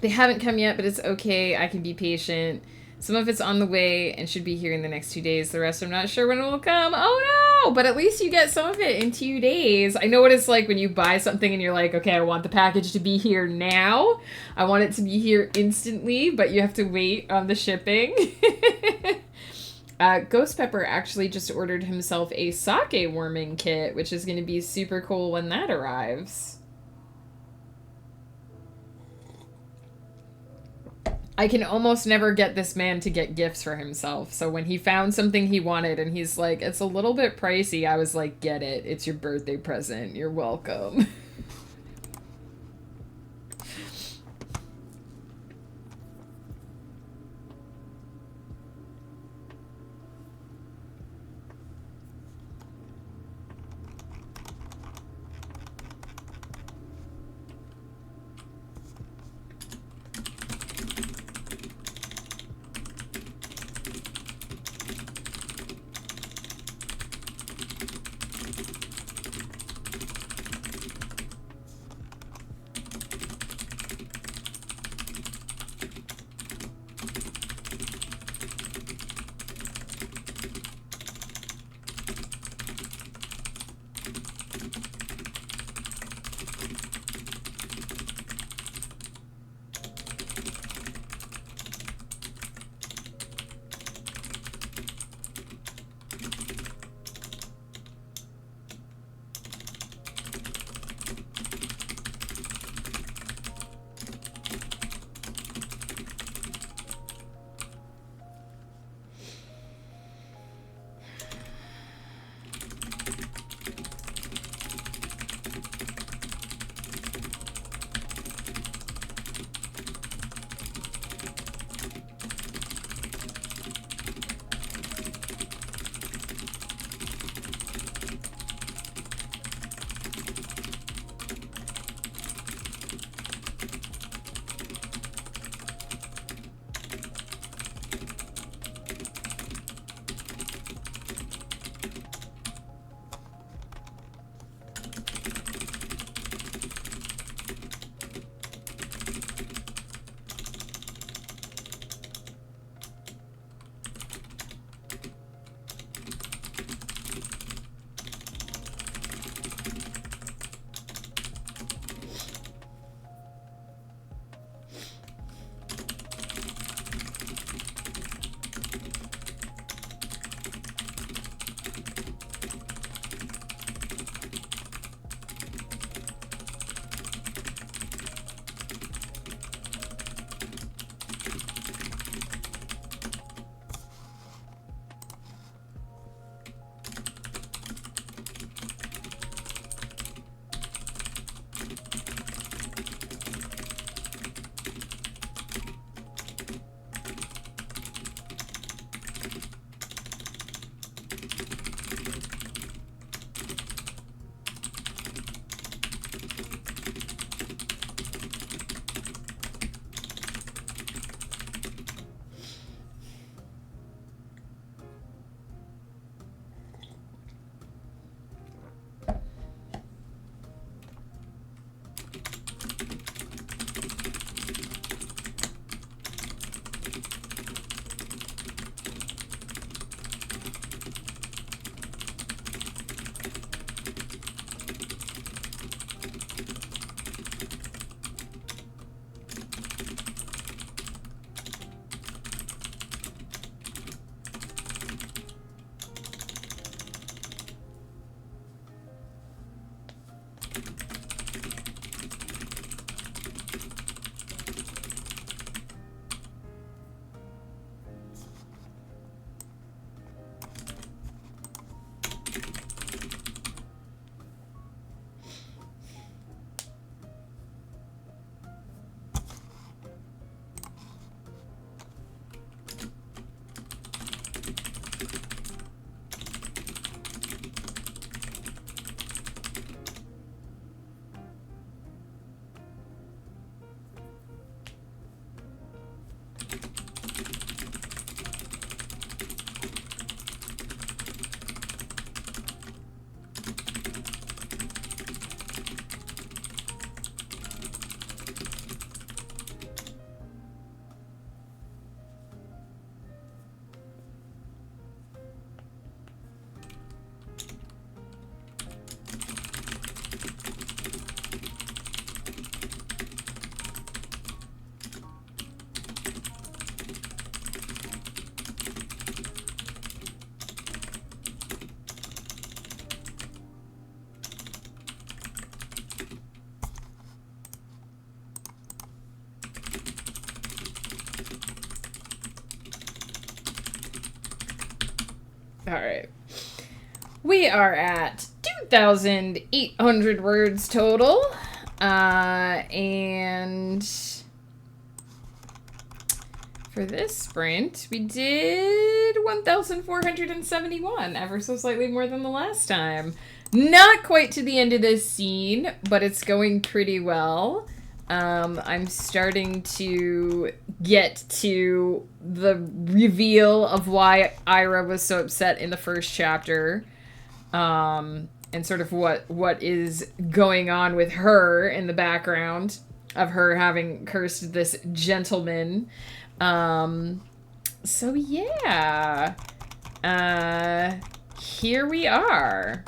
They haven't come yet, but it's okay. I can be patient. Some of it's on the way and should be here in the next 2 days. The rest, I'm not sure when it will come. Oh no! But at least you get some of it in 2 days. I know what it's like when you buy something and you're like, okay, I want the package to be here now. I want it to be here instantly, but you have to wait on the shipping. Ghost Pepper actually just ordered himself a sake warming kit, which is going to be super cool when that arrives. I can almost never get this man to get gifts for himself. So when he found something he wanted and he's like, it's a little bit pricey, I was like, get it. It's your birthday present. You're welcome. All right. We are at 2,800 words total. And for this sprint, we did 1,471, ever so slightly more than the last time. Not quite to the end of this scene, but it's going pretty well. I'm starting to get to the reveal of why Ira was so upset in the first chapter. And sort of what is going on with her in the background of her having cursed this gentleman. So yeah. Here we are.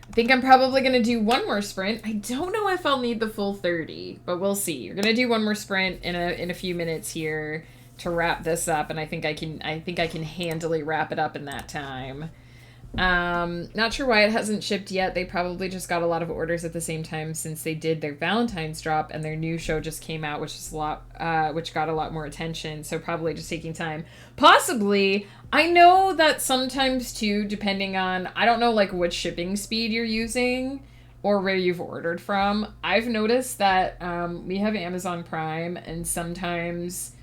I think I'm probably going to do one more sprint. I don't know if I'll need the full 30, but we'll see. We're going to do one more sprint in a few minutes here to wrap this up, and I think I can handily wrap it up in that time. Not sure why it hasn't shipped yet. They probably just got a lot of orders at the same time since they did their Valentine's drop and their new show just came out, which got a lot more attention. So probably just taking time. Possibly. I know that sometimes too, depending on, I don't know like which shipping speed you're using or where you've ordered from. I've noticed that, we have Amazon Prime and sometimes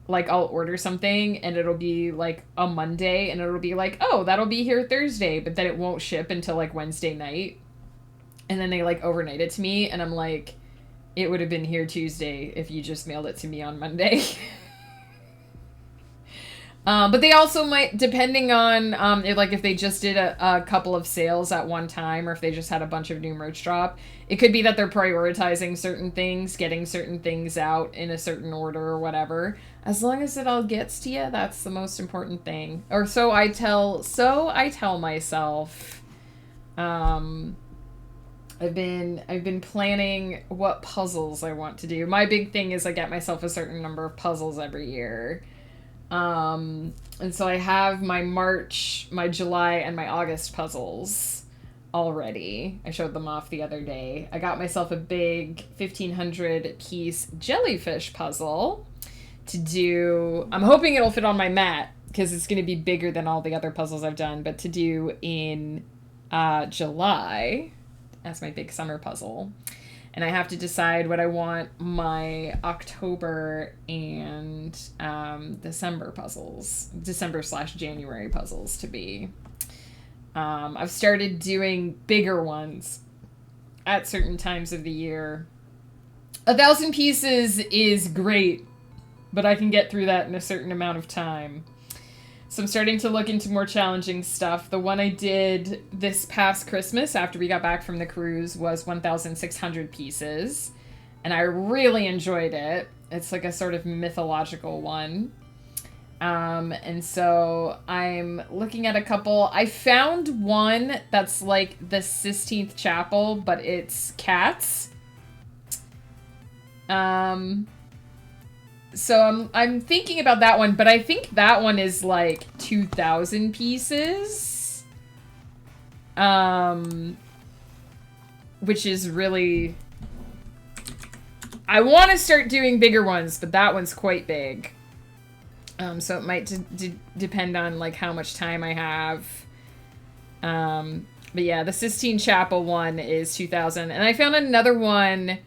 like I'll order something and it'll be like a Monday and it'll be like, oh, that'll be here Thursday, but then it won't ship until like Wednesday night. And then they like overnight it to me and I'm like, it would have been here Tuesday if you just mailed it to me on Monday. But they also might, depending on if they just did a couple of sales at one time or if they just had a bunch of new merch drop, it could be that they're prioritizing certain things, getting certain things out in a certain order or whatever. As long as it all gets to you, that's the most important thing. Or so I tell myself. I've been planning what puzzles I want to do. My big thing is I get myself a certain number of puzzles every year. And so I have my March, my July, and my August puzzles already. I showed them off the other day. I got myself a big 1,500 piece jellyfish puzzle to do. I'm hoping it'll fit on my mat because it's going to be bigger than all the other puzzles I've done, but to do in July as my big summer puzzle. And I have to decide what I want my October and December/January puzzles to be. I've started doing bigger ones at certain times of the year. 1,000 pieces is great, but I can get through that in a certain amount of time. So I'm starting to look into more challenging stuff. The one I did this past Christmas after we got back from the cruise was 1,600 pieces. And I really enjoyed it. It's like a sort of mythological one. And so I'm looking at a couple. I found one that's like the Sistine Chapel, but it's cats. So I'm thinking about that one, but I think that one is like 2,000 pieces. Which is really... I want to start doing bigger ones, but that one's quite big. So it might depend on like how much time I have. But yeah, the Sistine Chapel one is 2,000. And I found another one...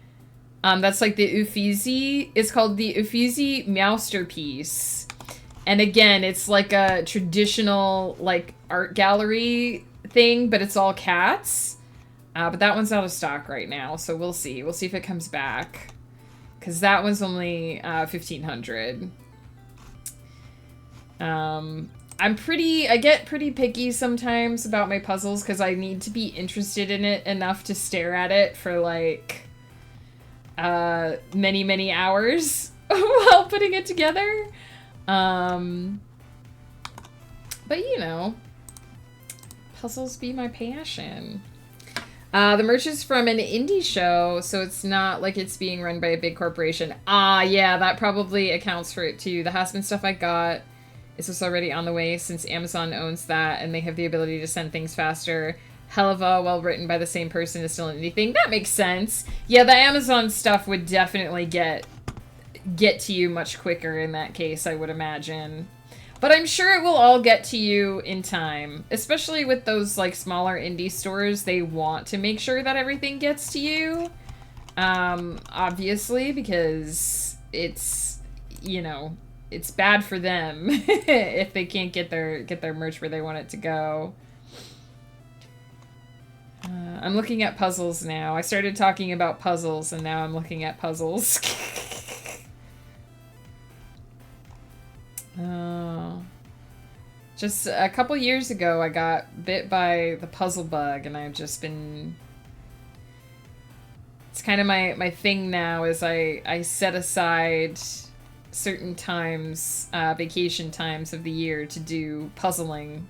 that's like the Uffizi. It's called the Uffizi Masterpiece. And again, it's like a traditional like art gallery thing, but it's all cats. But that one's out of stock right now, so we'll see. We'll see if it comes back. Because that one's only 1,500. I get pretty picky sometimes about my puzzles because I need to be interested in it enough to stare at it for like... many, many hours while putting it together. But you know, puzzles be my passion. The merch is from an indie show, so it's not like it's being run by a big corporation. Yeah, that probably accounts for it too. The Hasman stuff I got is just already on the way since Amazon owns that and they have the ability to send things faster. Helva, well written by the same person, is still in anything. That makes sense. Yeah, the Amazon stuff would definitely get to you much quicker in that case, I would imagine. But I'm sure it will all get to you in time. Especially with those, like, smaller indie stores, they want to make sure that everything gets to you. Obviously, because it's, you know, it's bad for them if they can't get their merch where they want it to go. I'm looking at puzzles now. I started talking about puzzles, and now I'm looking at puzzles. Oh. Just a couple years ago, I got bit by the puzzle bug, and I've just been... It's kind of my thing now, is I set aside certain times, vacation times of the year to do puzzling.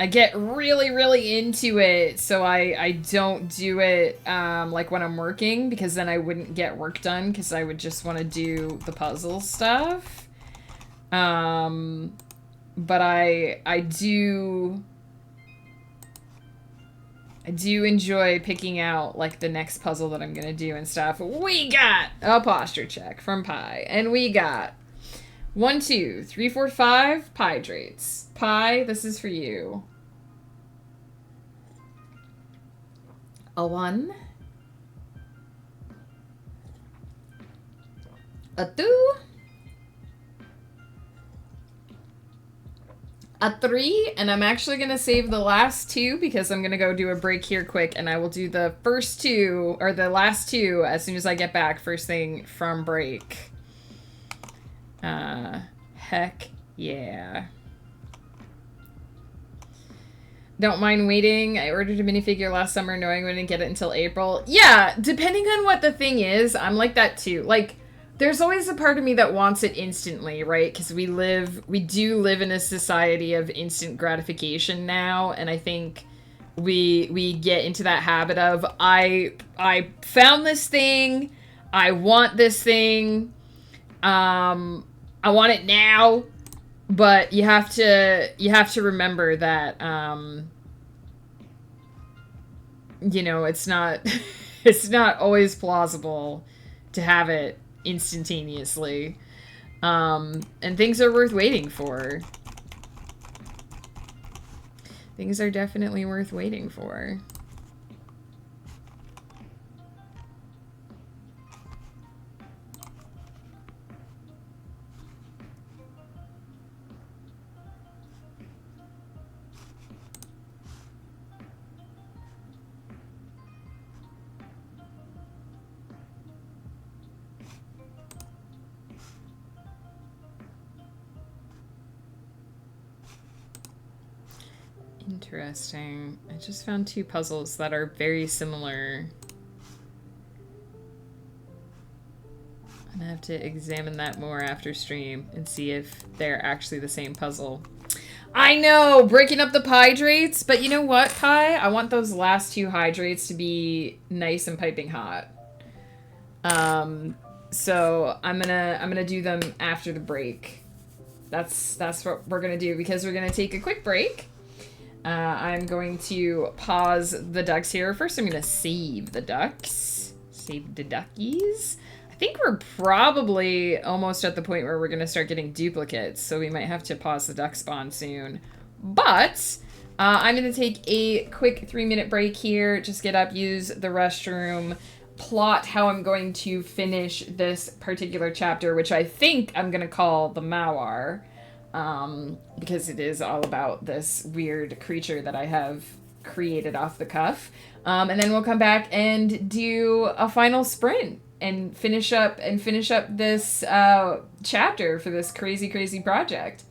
I get really, really into it, so I don't do it, like, when I'm working, because then I wouldn't get work done, because I would just want to do the puzzle stuff. But I do enjoy picking out, like, the next puzzle that I'm gonna do and stuff. We got a posture check from Pi, and we got 1, 2, 3, 4, 5 Piedrates. Pi, this is for you. A 1. A 2. A 3, and I'm actually going to save the last 2 because I'm going to go do a break here quick, and I will do the first 2, or the last 2, as soon as I get back, first thing from break. Heck yeah. Don't mind waiting. I ordered a minifigure last summer knowing I wouldn't get it until April. Yeah, depending on what the thing is, I'm like that too. Like, there's always a part of me that wants it instantly, right? Because we do live in a society of instant gratification now, and I think we get into that habit of, I found this thing, I want this thing, I want it now. But you have to remember that, you know, it's not always plausible to have it instantaneously. And things are worth waiting for. Things are definitely worth waiting for. Interesting. I just found 2 puzzles that are very similar. I'm gonna have to examine that more after stream and see if they're actually the same puzzle. I know! Breaking up the Piedrates, but you know what, Pi? I want those last 2 hydrates to be nice and piping hot. So I'm gonna do them after the break. That's what we're gonna do, because we're gonna take a quick break. I'm going to pause the ducks here. First, I'm going to save the ducks. Save the duckies. I think we're probably almost at the point where we're going to start getting duplicates, so we might have to pause the duck spawn soon. But I'm going to take a quick 3-minute break here. Just get up, use the restroom, plot how I'm going to finish this particular chapter, which I think I'm going to call the Mawar. Because it is all about this weird creature that I have created off the cuff. And then we'll come back and do a final sprint and finish up this chapter for this crazy project.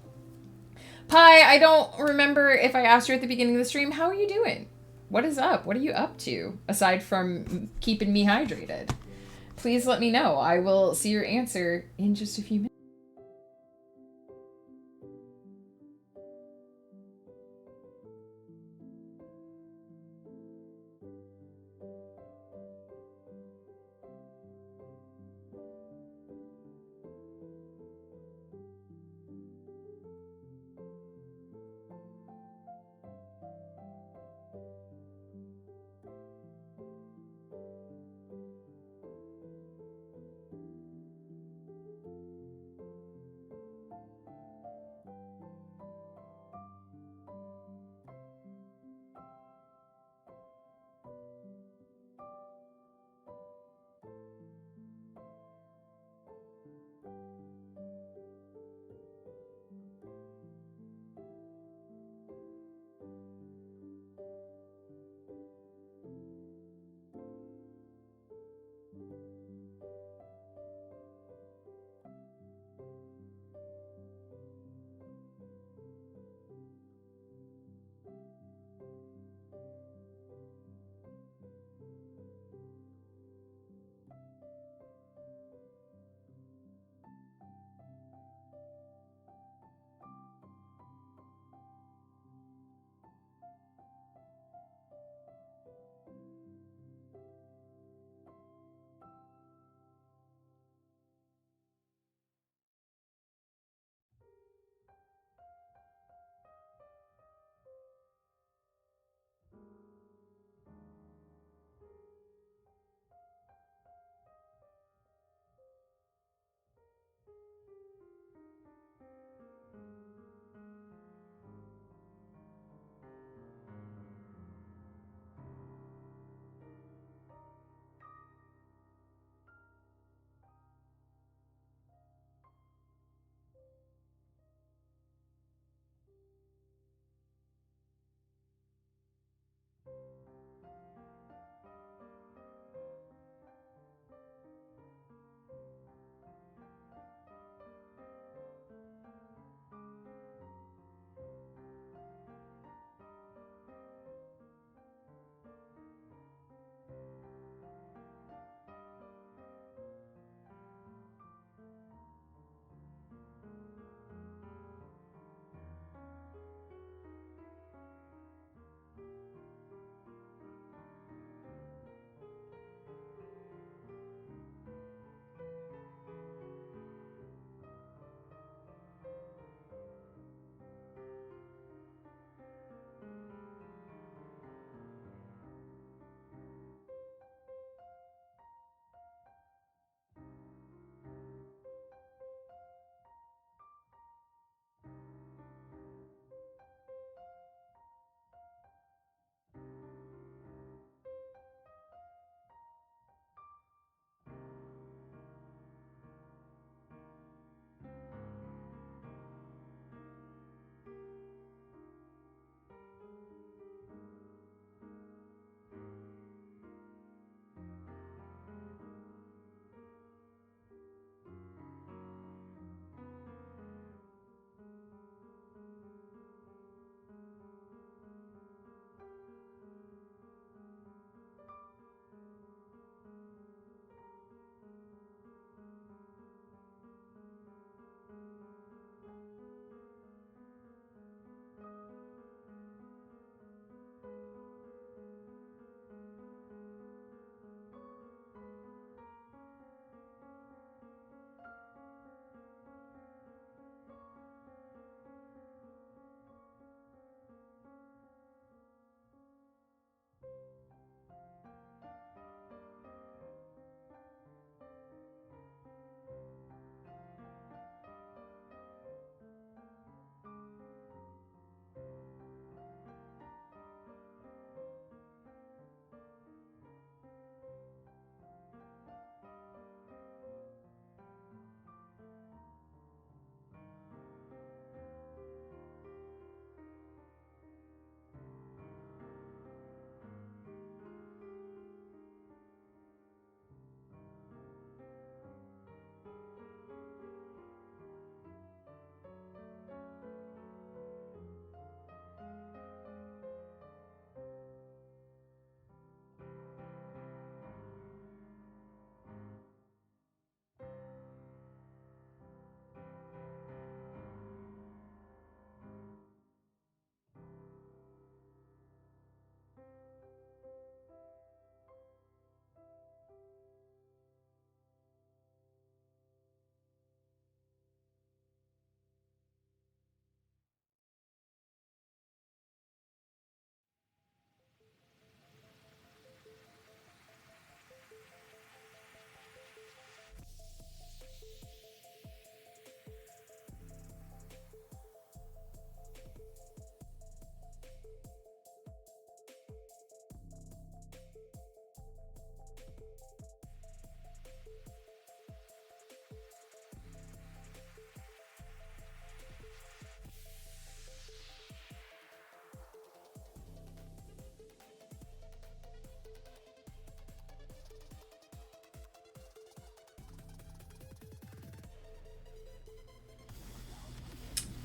Pi, I don't remember if I asked you at the beginning of the stream, how are you doing? What is up? What are you up to, aside from keeping me hydrated? Please let me know. I will see your answer in just a few minutes.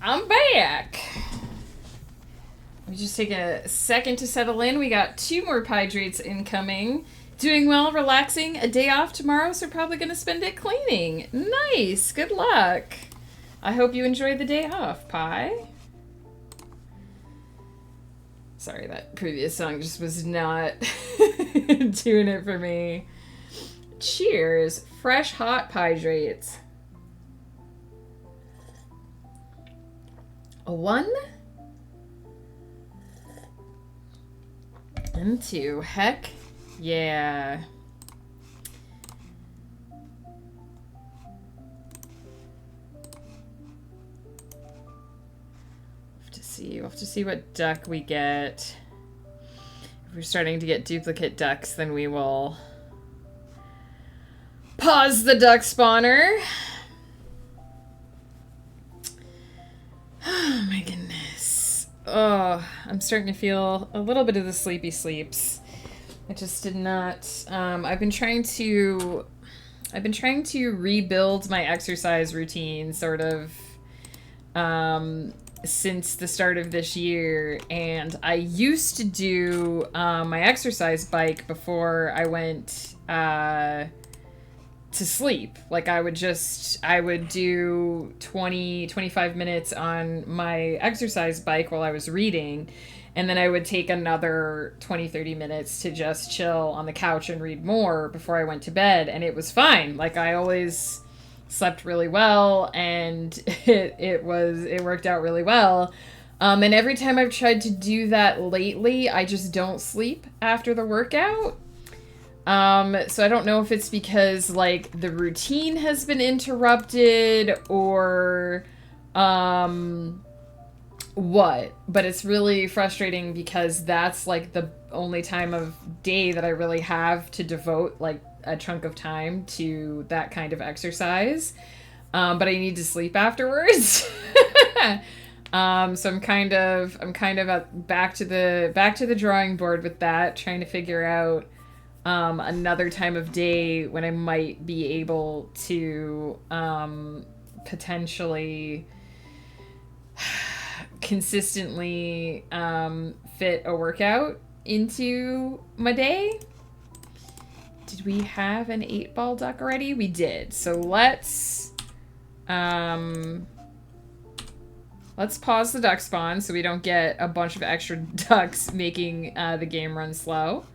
I'm back. Let me just take a second to settle in. We got 2 more hydrates incoming. Doing well, relaxing. A day off tomorrow, so probably going to spend it cleaning. Nice. Good luck. I hope you enjoy the day off, Pie. Sorry, that previous song just was not doing it for me. Cheers. Fresh hot hydrates. A 1 and 2. Heck yeah. We'll have to see what duck we get. If we're starting to get duplicate ducks, then we will pause the duck spawner. Oh my goodness. Oh, I'm starting to feel a little bit of the sleepy sleeps. I just did not. I've been trying to rebuild my exercise routine, sort of, since the start of this year, and I used to do my exercise bike before I went to sleep. Like I would do 25 minutes on my exercise bike while I was reading, and then I would take another 30 minutes to just chill on the couch and read more before I went to bed, and it was fine. Like I always slept really well, and it worked out really well. And every time I've tried to do that lately, I just don't sleep after the workout. So I don't know if it's because like the routine has been interrupted or what, but it's really frustrating because that's like the only time of day that I really have to devote like a chunk of time to that kind of exercise. But I need to sleep afterwards. So I'm kind of back to the drawing board with that, trying to figure out another time of day when I might be able to potentially consistently fit a workout into my day. Did we have an 8-ball duck already? We did. So let's pause the duck spawn so we don't get a bunch of extra ducks making the game run slow.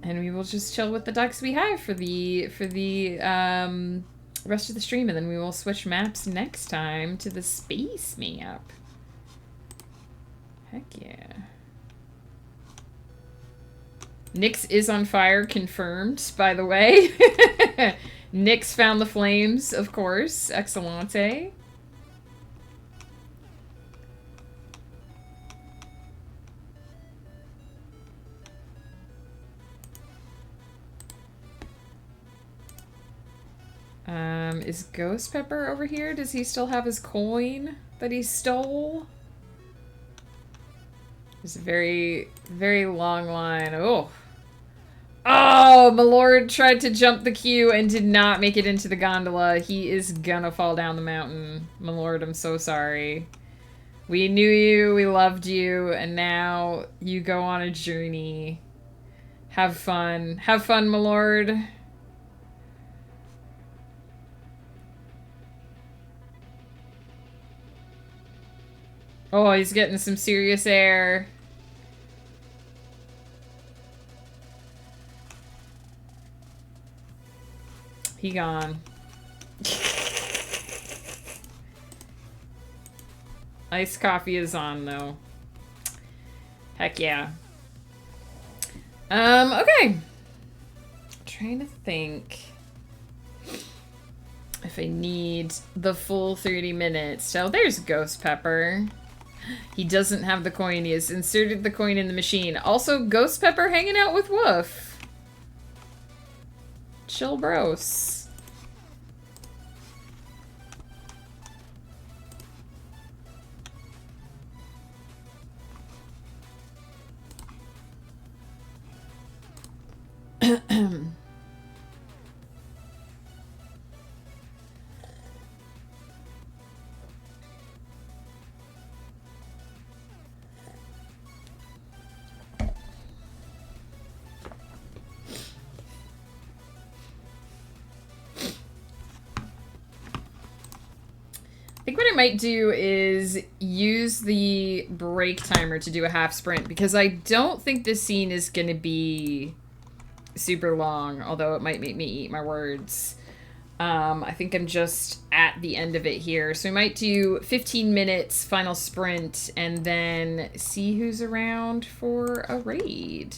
And we will just chill with the ducks we have for the rest of the stream, and then we will switch maps next time to the space map. Heck yeah. Nyx is on fire, confirmed, by the way. Nyx found the flames, of course. Excellente. Is Ghost Pepper over here? Does he still have his coin that he stole? There's a very, very long line. Oh. Oh, my lord tried to jump the queue and did not make it into the gondola. He is gonna fall down the mountain. My lord, I'm so sorry. We knew you, we loved you, and now you go on a journey. Have fun. Have fun, my lord. Oh, he's getting some serious air. He gone. Iced coffee is on, though. Heck yeah. Okay. Trying to think if I need the full 30 minutes. So there's Ghost Pepper. He doesn't have the coin. He has inserted the coin in the machine. Also, Ghost Pepper hanging out with Woof. Chill bros. think what I might do is use the break timer to do a half sprint, because I don't think this scene is going to be super long, although it might make me eat my words. I think I'm just at the end of it here. So we might do 15 minutes, final sprint, and then see who's around for a raid.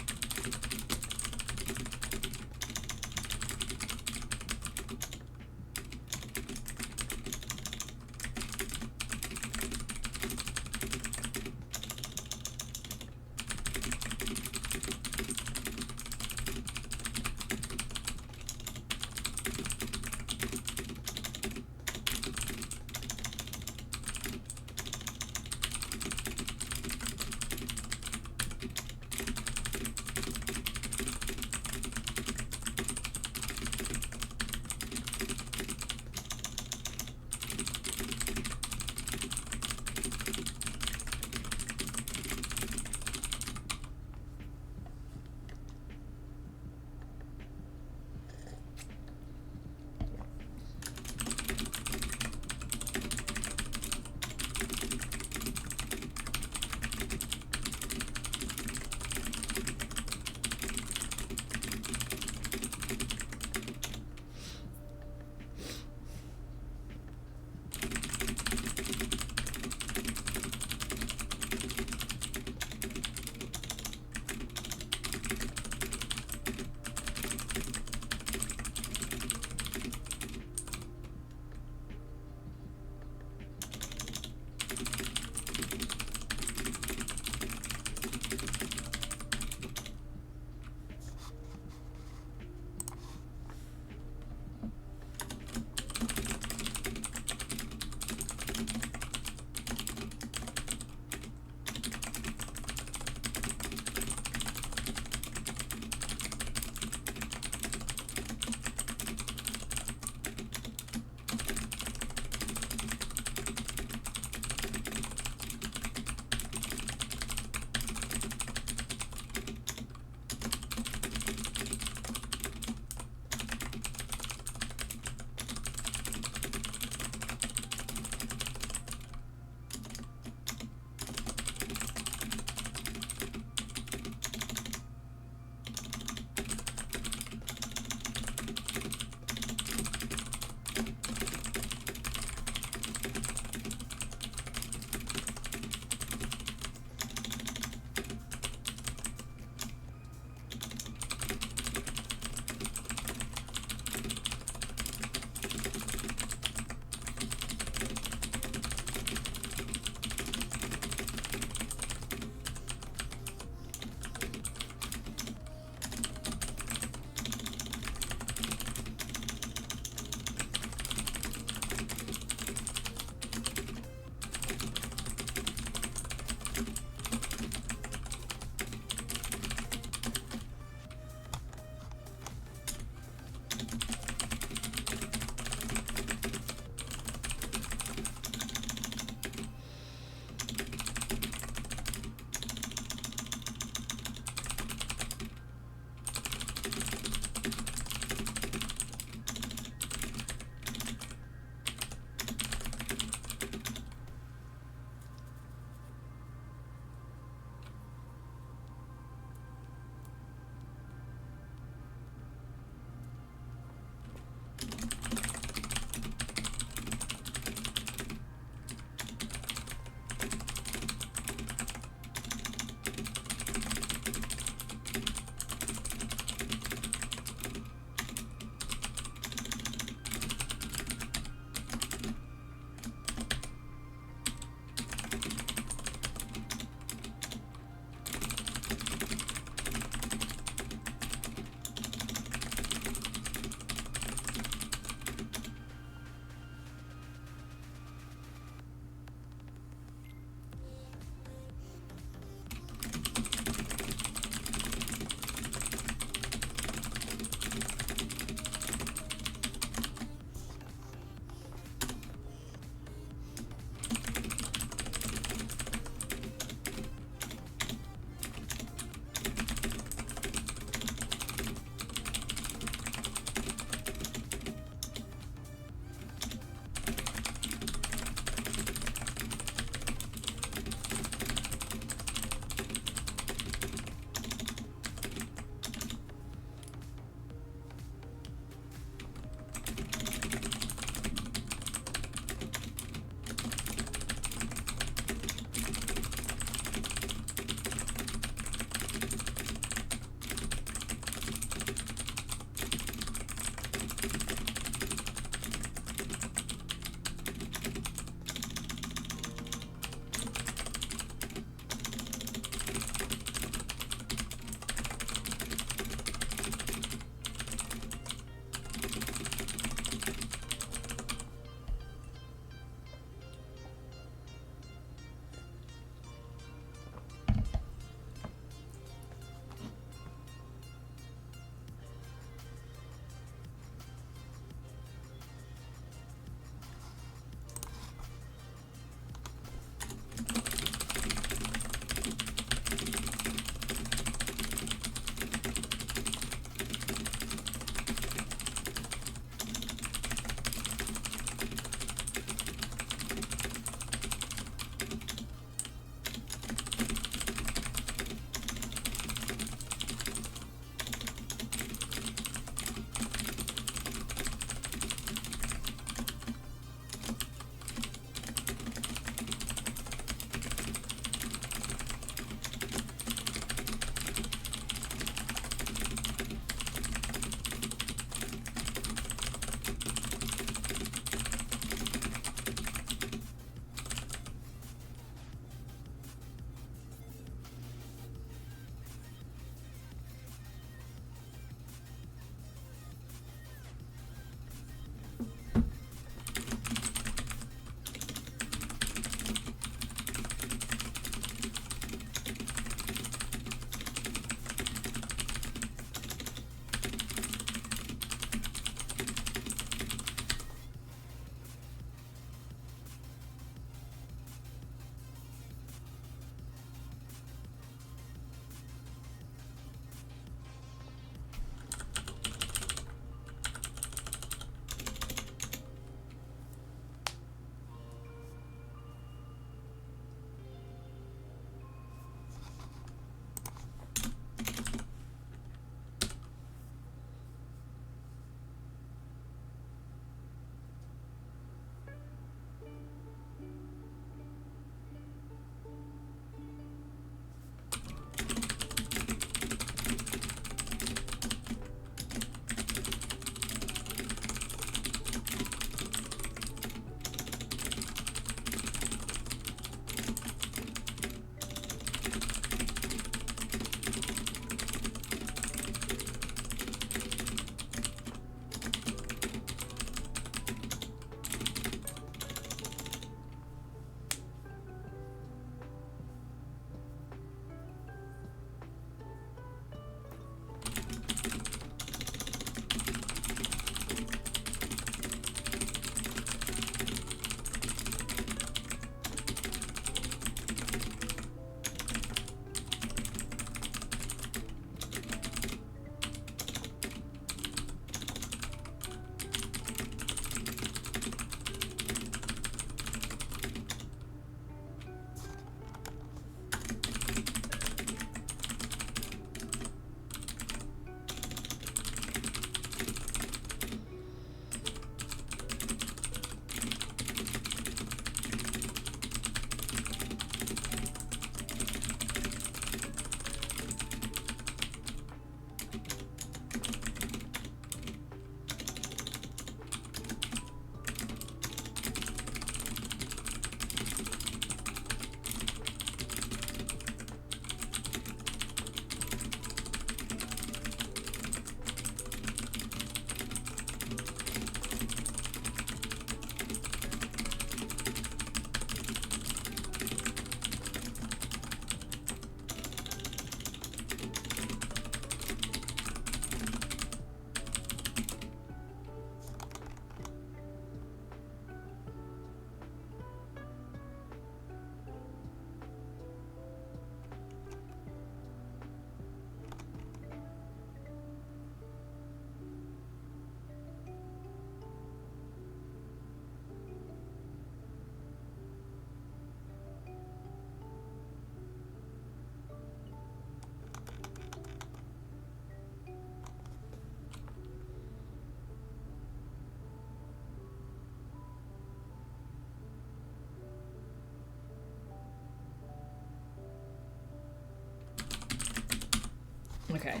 Okay.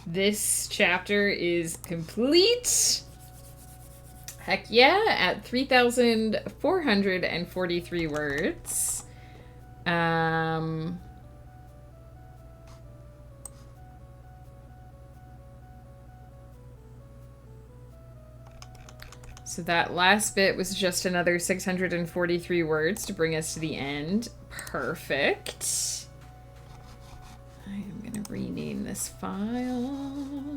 This chapter is complete. Heck yeah, at 3,443 words. So that last bit was just another 643 words to bring us to the end. Perfect. I am going to rename this file.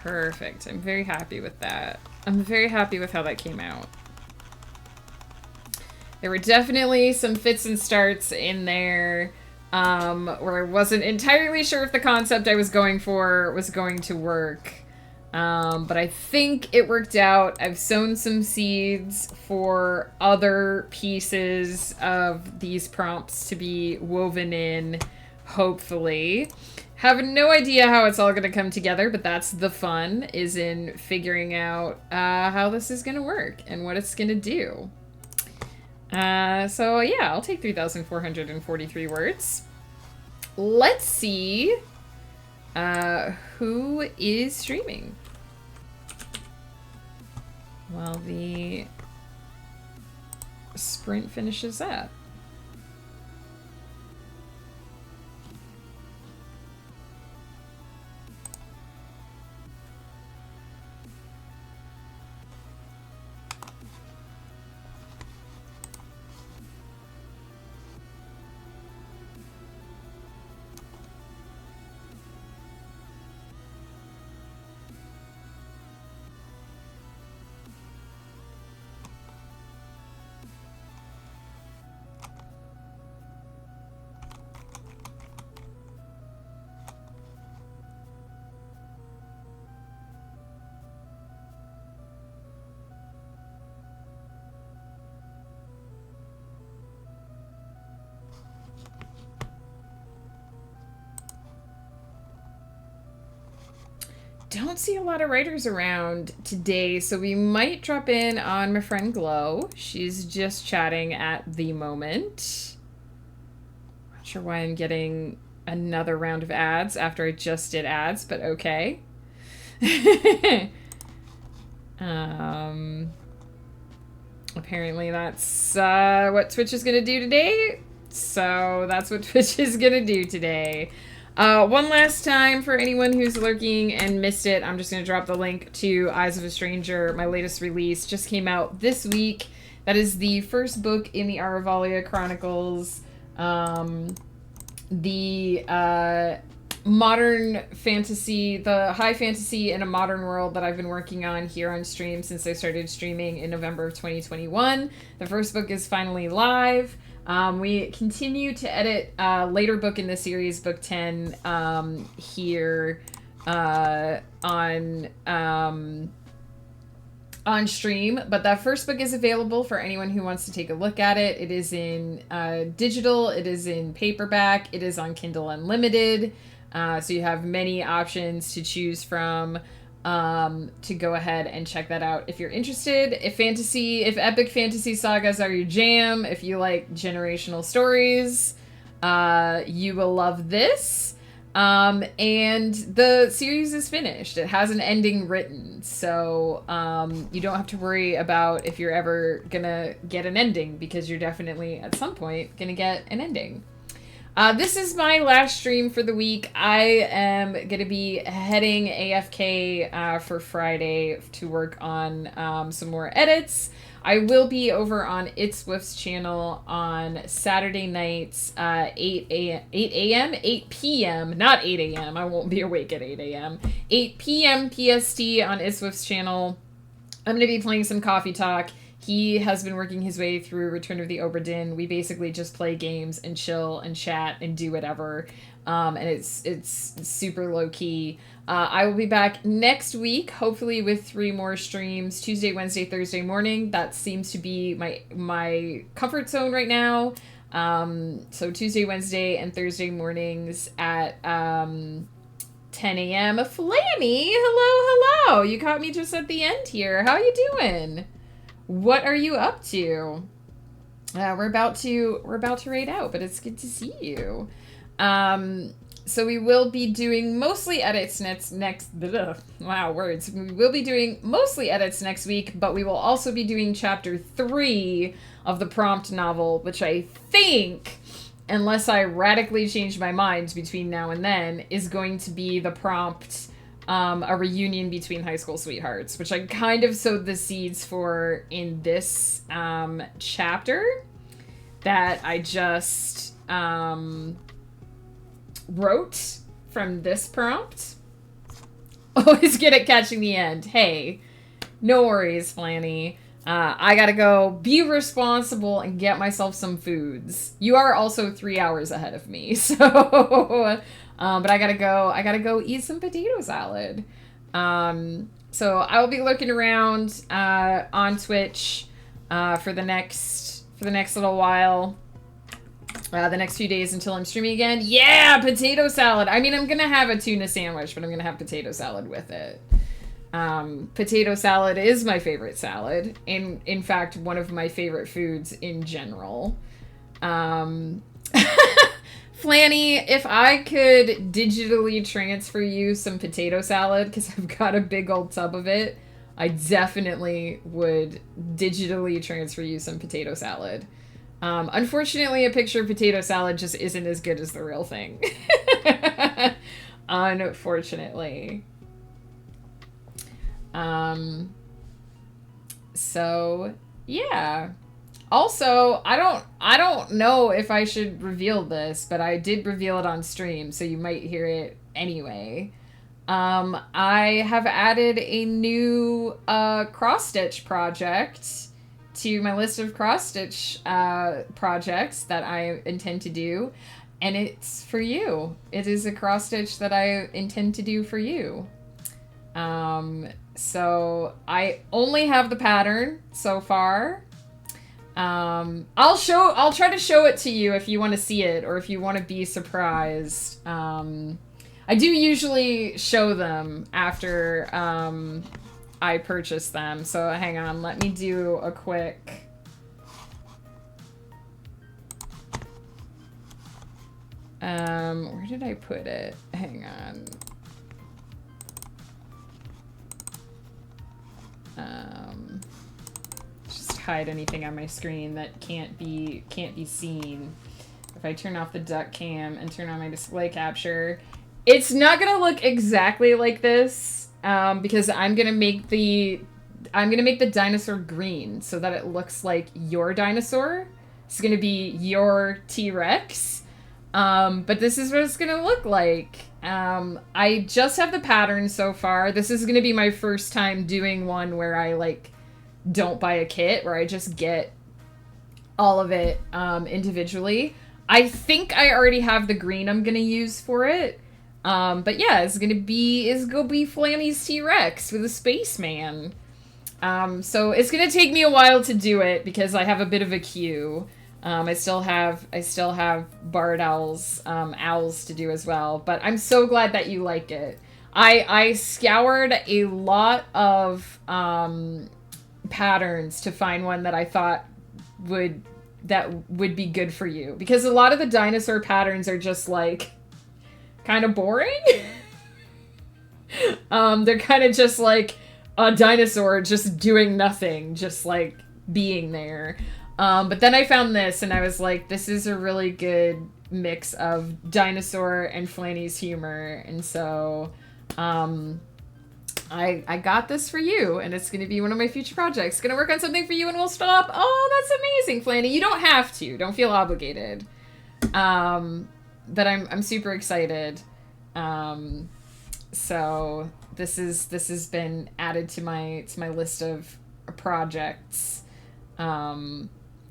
Perfect. I'm very happy with that. I'm very happy with how that came out. There were definitely some fits and starts in there where I wasn't entirely sure if the concept I was going for was going to work. But I think it worked out. I've sown some seeds for other pieces of these prompts to be woven in, hopefully. Have no idea how it's all going to come together, but that's the fun, is in figuring out how this is going to work and what it's going to do. So yeah, I'll take 3,443 words. Let's see who is streaming. While the sprint finishes up. Don't see a lot of writers around today, so we might drop in on my friend Glow. She's just chatting at the moment. Not sure why I'm getting another round of ads after I just did ads, but okay. Apparently that's what Twitch is gonna do today. So that's what Twitch is gonna do today. One last time for anyone who's lurking and missed it, I'm just going to drop the link to Eyes of a Stranger. My latest release just came out this week. That is the first book in the Aravalia Chronicles. The modern fantasy, the high fantasy in a modern world that I've been working on here on stream since I started streaming in November of 2021. The first book is finally live. We continue to edit later book in the series, book 10, here on stream. But that first book is available for anyone who wants to take a look at it. It is in digital, it is in paperback, it is on Kindle Unlimited. So you have many options to choose from. To go ahead and check that out if you're interested. If epic fantasy sagas are your jam, if you like generational stories, you will love this. And the series is finished. It has an ending written, so you don't have to worry about if you're ever gonna get an ending, because you're definitely at some point gonna get an ending. This is my last stream for the week. I am going to be heading AFK for Friday to work on some more edits. I will be over on It's Swift's channel on Saturday nights, 8 p.m., not 8 a.m. I won't be awake at 8 a.m. 8 p.m. PST on It's Swift's channel. I'm going to be playing some Coffee Talk. He has been working his way through Return of the Obra Dinn. We basically just play games and chill and chat and do whatever. And it's super low key. I will be back next week, hopefully with 3 more streams, Tuesday, Wednesday, Thursday morning. That seems to be my comfort zone right now. So Tuesday, Wednesday, and Thursday mornings at 10 a.m. Flanny, hello. You caught me just at the end here. How you doing? What are you up to? We're about to raid out, but it's good to see you. So we will be doing mostly edits next words. We will be doing mostly edits next week, but we will also be doing chapter 3 of the prompt novel, which I think, unless I radically change my mind between now and then, is going to be the prompt, a reunion between high school sweethearts, which I kind of sowed the seeds for in this chapter that I just wrote from this prompt. Always good at catching the end. Hey, no worries, Flanny. I gotta go be responsible and get myself some foods. You are also 3 hours ahead of me, so but I gotta go eat some potato salad. So I will be looking around on Twitch for the next little while. The next few days until I'm streaming again. Yeah, potato salad. I mean, I'm going to have a tuna sandwich, but I'm going to have potato salad with it. Potato salad is my favorite salad. In fact, one of my favorite foods in general. Flanny, if I could digitally transfer you some potato salad, because I've got a big old tub of it, I definitely would digitally transfer you some potato salad. Unfortunately, a picture of potato salad just isn't as good as the real thing. Unfortunately. So, yeah. Also, I don't know if I should reveal this, but I did reveal it on stream, so you might hear it anyway. I have added a new cross-stitch project to my list of cross-stitch projects that I intend to do, and it's for you. It is a cross-stitch that I intend to do for you. So I only have the pattern so far. I'll try to show it to you if you want to see it, or if you want to be surprised. I do usually show them after I purchase them. So hang on, let me do a quick... where did I put it? Hang on. Just hide anything on my screen that can't be seen. If I turn off the duck cam and turn on my display capture, it's not gonna look exactly like this. Because I'm gonna make the dinosaur green so that it looks like your dinosaur. It's gonna be your T-Rex. But this is what it's gonna look like. I just have the pattern so far. This is gonna be my first time doing one where I don't buy a kit, where I just get all of it individually. I think I already have the green I'm gonna use for it. But yeah, it's gonna be Flanny's T-Rex with a spaceman. So it's gonna take me a while to do it because I have a bit of a queue. I still have barred owls to do as well. But I'm so glad that you like it. I scoured a lot of patterns to find one that I thought would be good for you, because a lot of the dinosaur patterns are just kind of boring. They're kind of just like a dinosaur just doing nothing, just being there. But then I found this and I was like, this is a really good mix of dinosaur and Flanny's humor. And so, I'm I got this for you, and it's going to be one of my future projects. Going to work on something for you, and we'll stop. Oh, that's amazing, Flanny. You don't have to. Don't feel obligated. But I'm super excited. So this has been added to my list of projects. I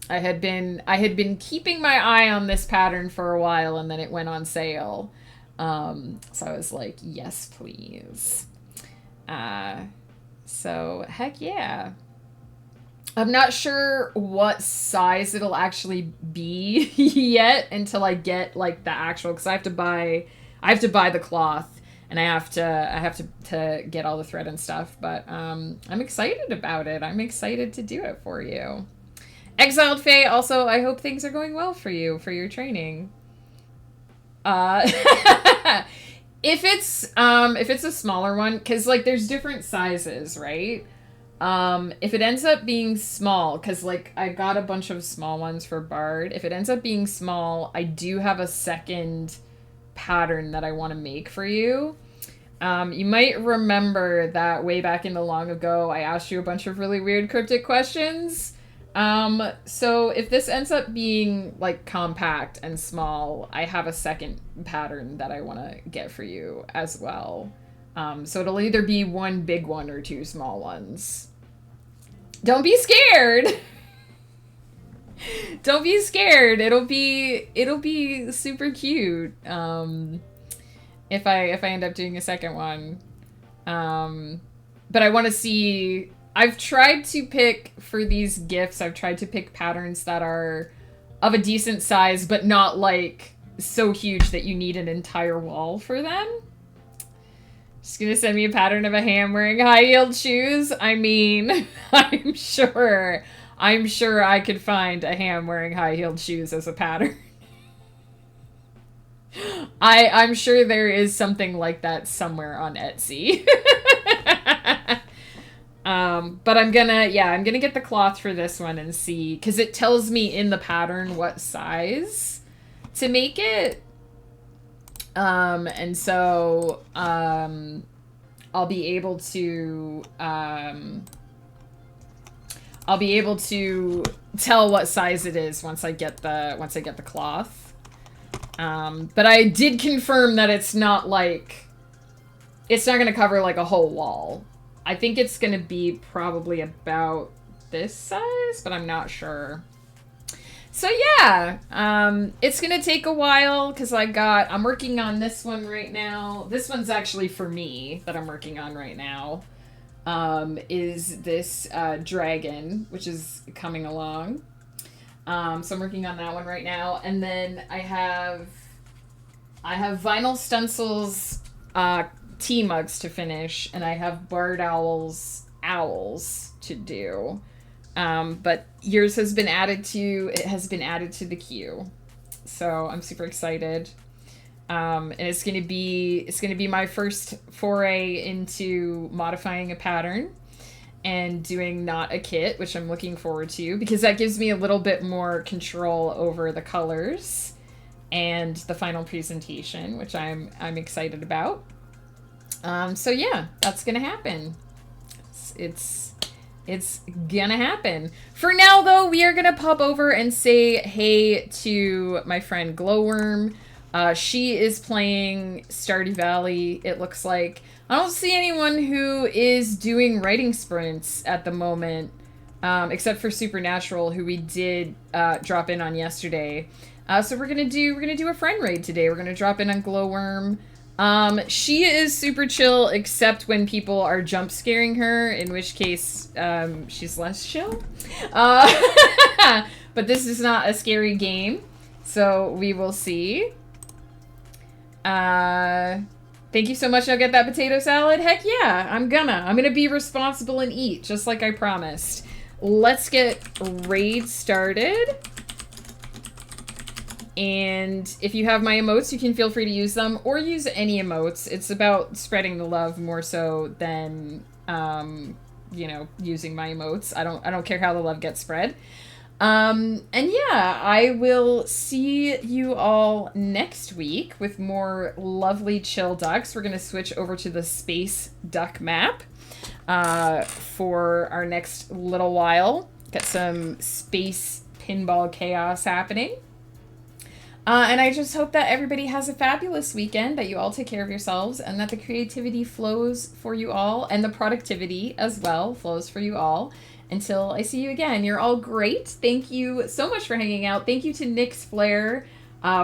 had been keeping my eye on this pattern for a while, and then it went on sale. So I was like, yes, please. So heck yeah. I'm not sure what size it'll actually be yet until I get like the actual, because I have to buy the cloth, and I have to get all the thread and stuff. But I'm excited about it. I'm excited to do it for you. Exiled Faye, also, I hope things are going well for you for your training. If it's a smaller one, because like there's different sizes, right? If it ends up being small, because like I got a bunch of small ones for Bard. If it ends up being small, I do have a second pattern that I want to make for you. You might remember that way back in the long ago, I asked you a bunch of really weird cryptic questions. So if this ends up being like compact and small, I have a second pattern that I want to get for you as well. So it'll either be one big one or two small ones. Don't be scared. Don't be scared. It'll be super cute. If I end up doing a second one. But I want to see. I've tried to pick, for these gifts, I've tried to pick patterns that are of a decent size, but not, like, so huge that you need an entire wall for them. Just gonna send me a pattern of a ham wearing high-heeled shoes? I mean, I'm sure I could find a ham wearing high-heeled shoes as a pattern. I'm sure there is something like that somewhere on Etsy. But I'm gonna get the cloth for this one and see, because it tells me in the pattern what size to make it. And so, I'll be able to tell what size it is once I get the cloth. But I did confirm that it's not gonna cover like a whole wall. I think it's going to be probably about this size, but I'm not sure. So yeah, it's going to take a while because I'm working on this one right now. This one's actually for me that I'm working on right now. Is this dragon, which is coming along. So I'm working on that one right now. And then I have vinyl stencils, tea mugs to finish, and I have Barred Owls to do. But yours has been added to the queue. So I'm super excited. And it's gonna be my first foray into modifying a pattern and doing not a kit, which I'm looking forward to, because that gives me a little bit more control over the colors and the final presentation, which I'm excited about. So yeah, that's gonna happen. It's gonna happen. For now, though, we are gonna pop over and say hey to my friend Glowworm. She is playing Stardew Valley, it looks like. I don't see anyone who is doing writing sprints at the moment, except for Supernatural, who we did drop in on yesterday. So we're gonna do a friend raid today. We're gonna drop in on Glowworm. She is super chill, except when people are jump scaring her, in which case, she's less chill. But this is not a scary game, so we will see. Thank you so much. I'll get that potato salad. Heck yeah, I'm gonna be responsible and eat, just like I promised. Let's get raid started. And if you have my emotes, you can feel free to use them, or use any emotes. It's about spreading the love more so than, using my emotes. I don't care how the love gets spread. And yeah, I will see you all next week with more lovely chill ducks. We're going to switch over to the space duck map. for our next little while. Get some space pinball chaos happening. And I just hope that everybody has a fabulous weekend, that you all take care of yourselves, and that the creativity flows for you all, and the productivity as well flows for you all. Until I see you again, you're all great. Thank you so much for hanging out. Thank you to Nyx Flair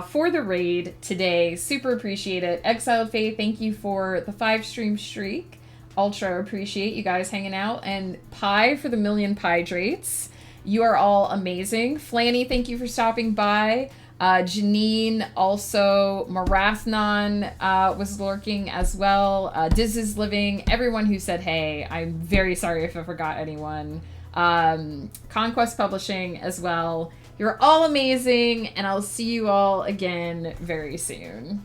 for the raid today. Super appreciate it. Exiled Faith, thank you for the 5-stream streak. Ultra appreciate you guys hanging out. And Pie for the million Pie-drates. You are all amazing. Flanny, thank you for stopping by. Janine, also Marathnon was lurking as well. Diz is living. Everyone who said hey, I'm very sorry if I forgot anyone. Conquest Publishing as well. You're all amazing, and I'll see you all again very soon.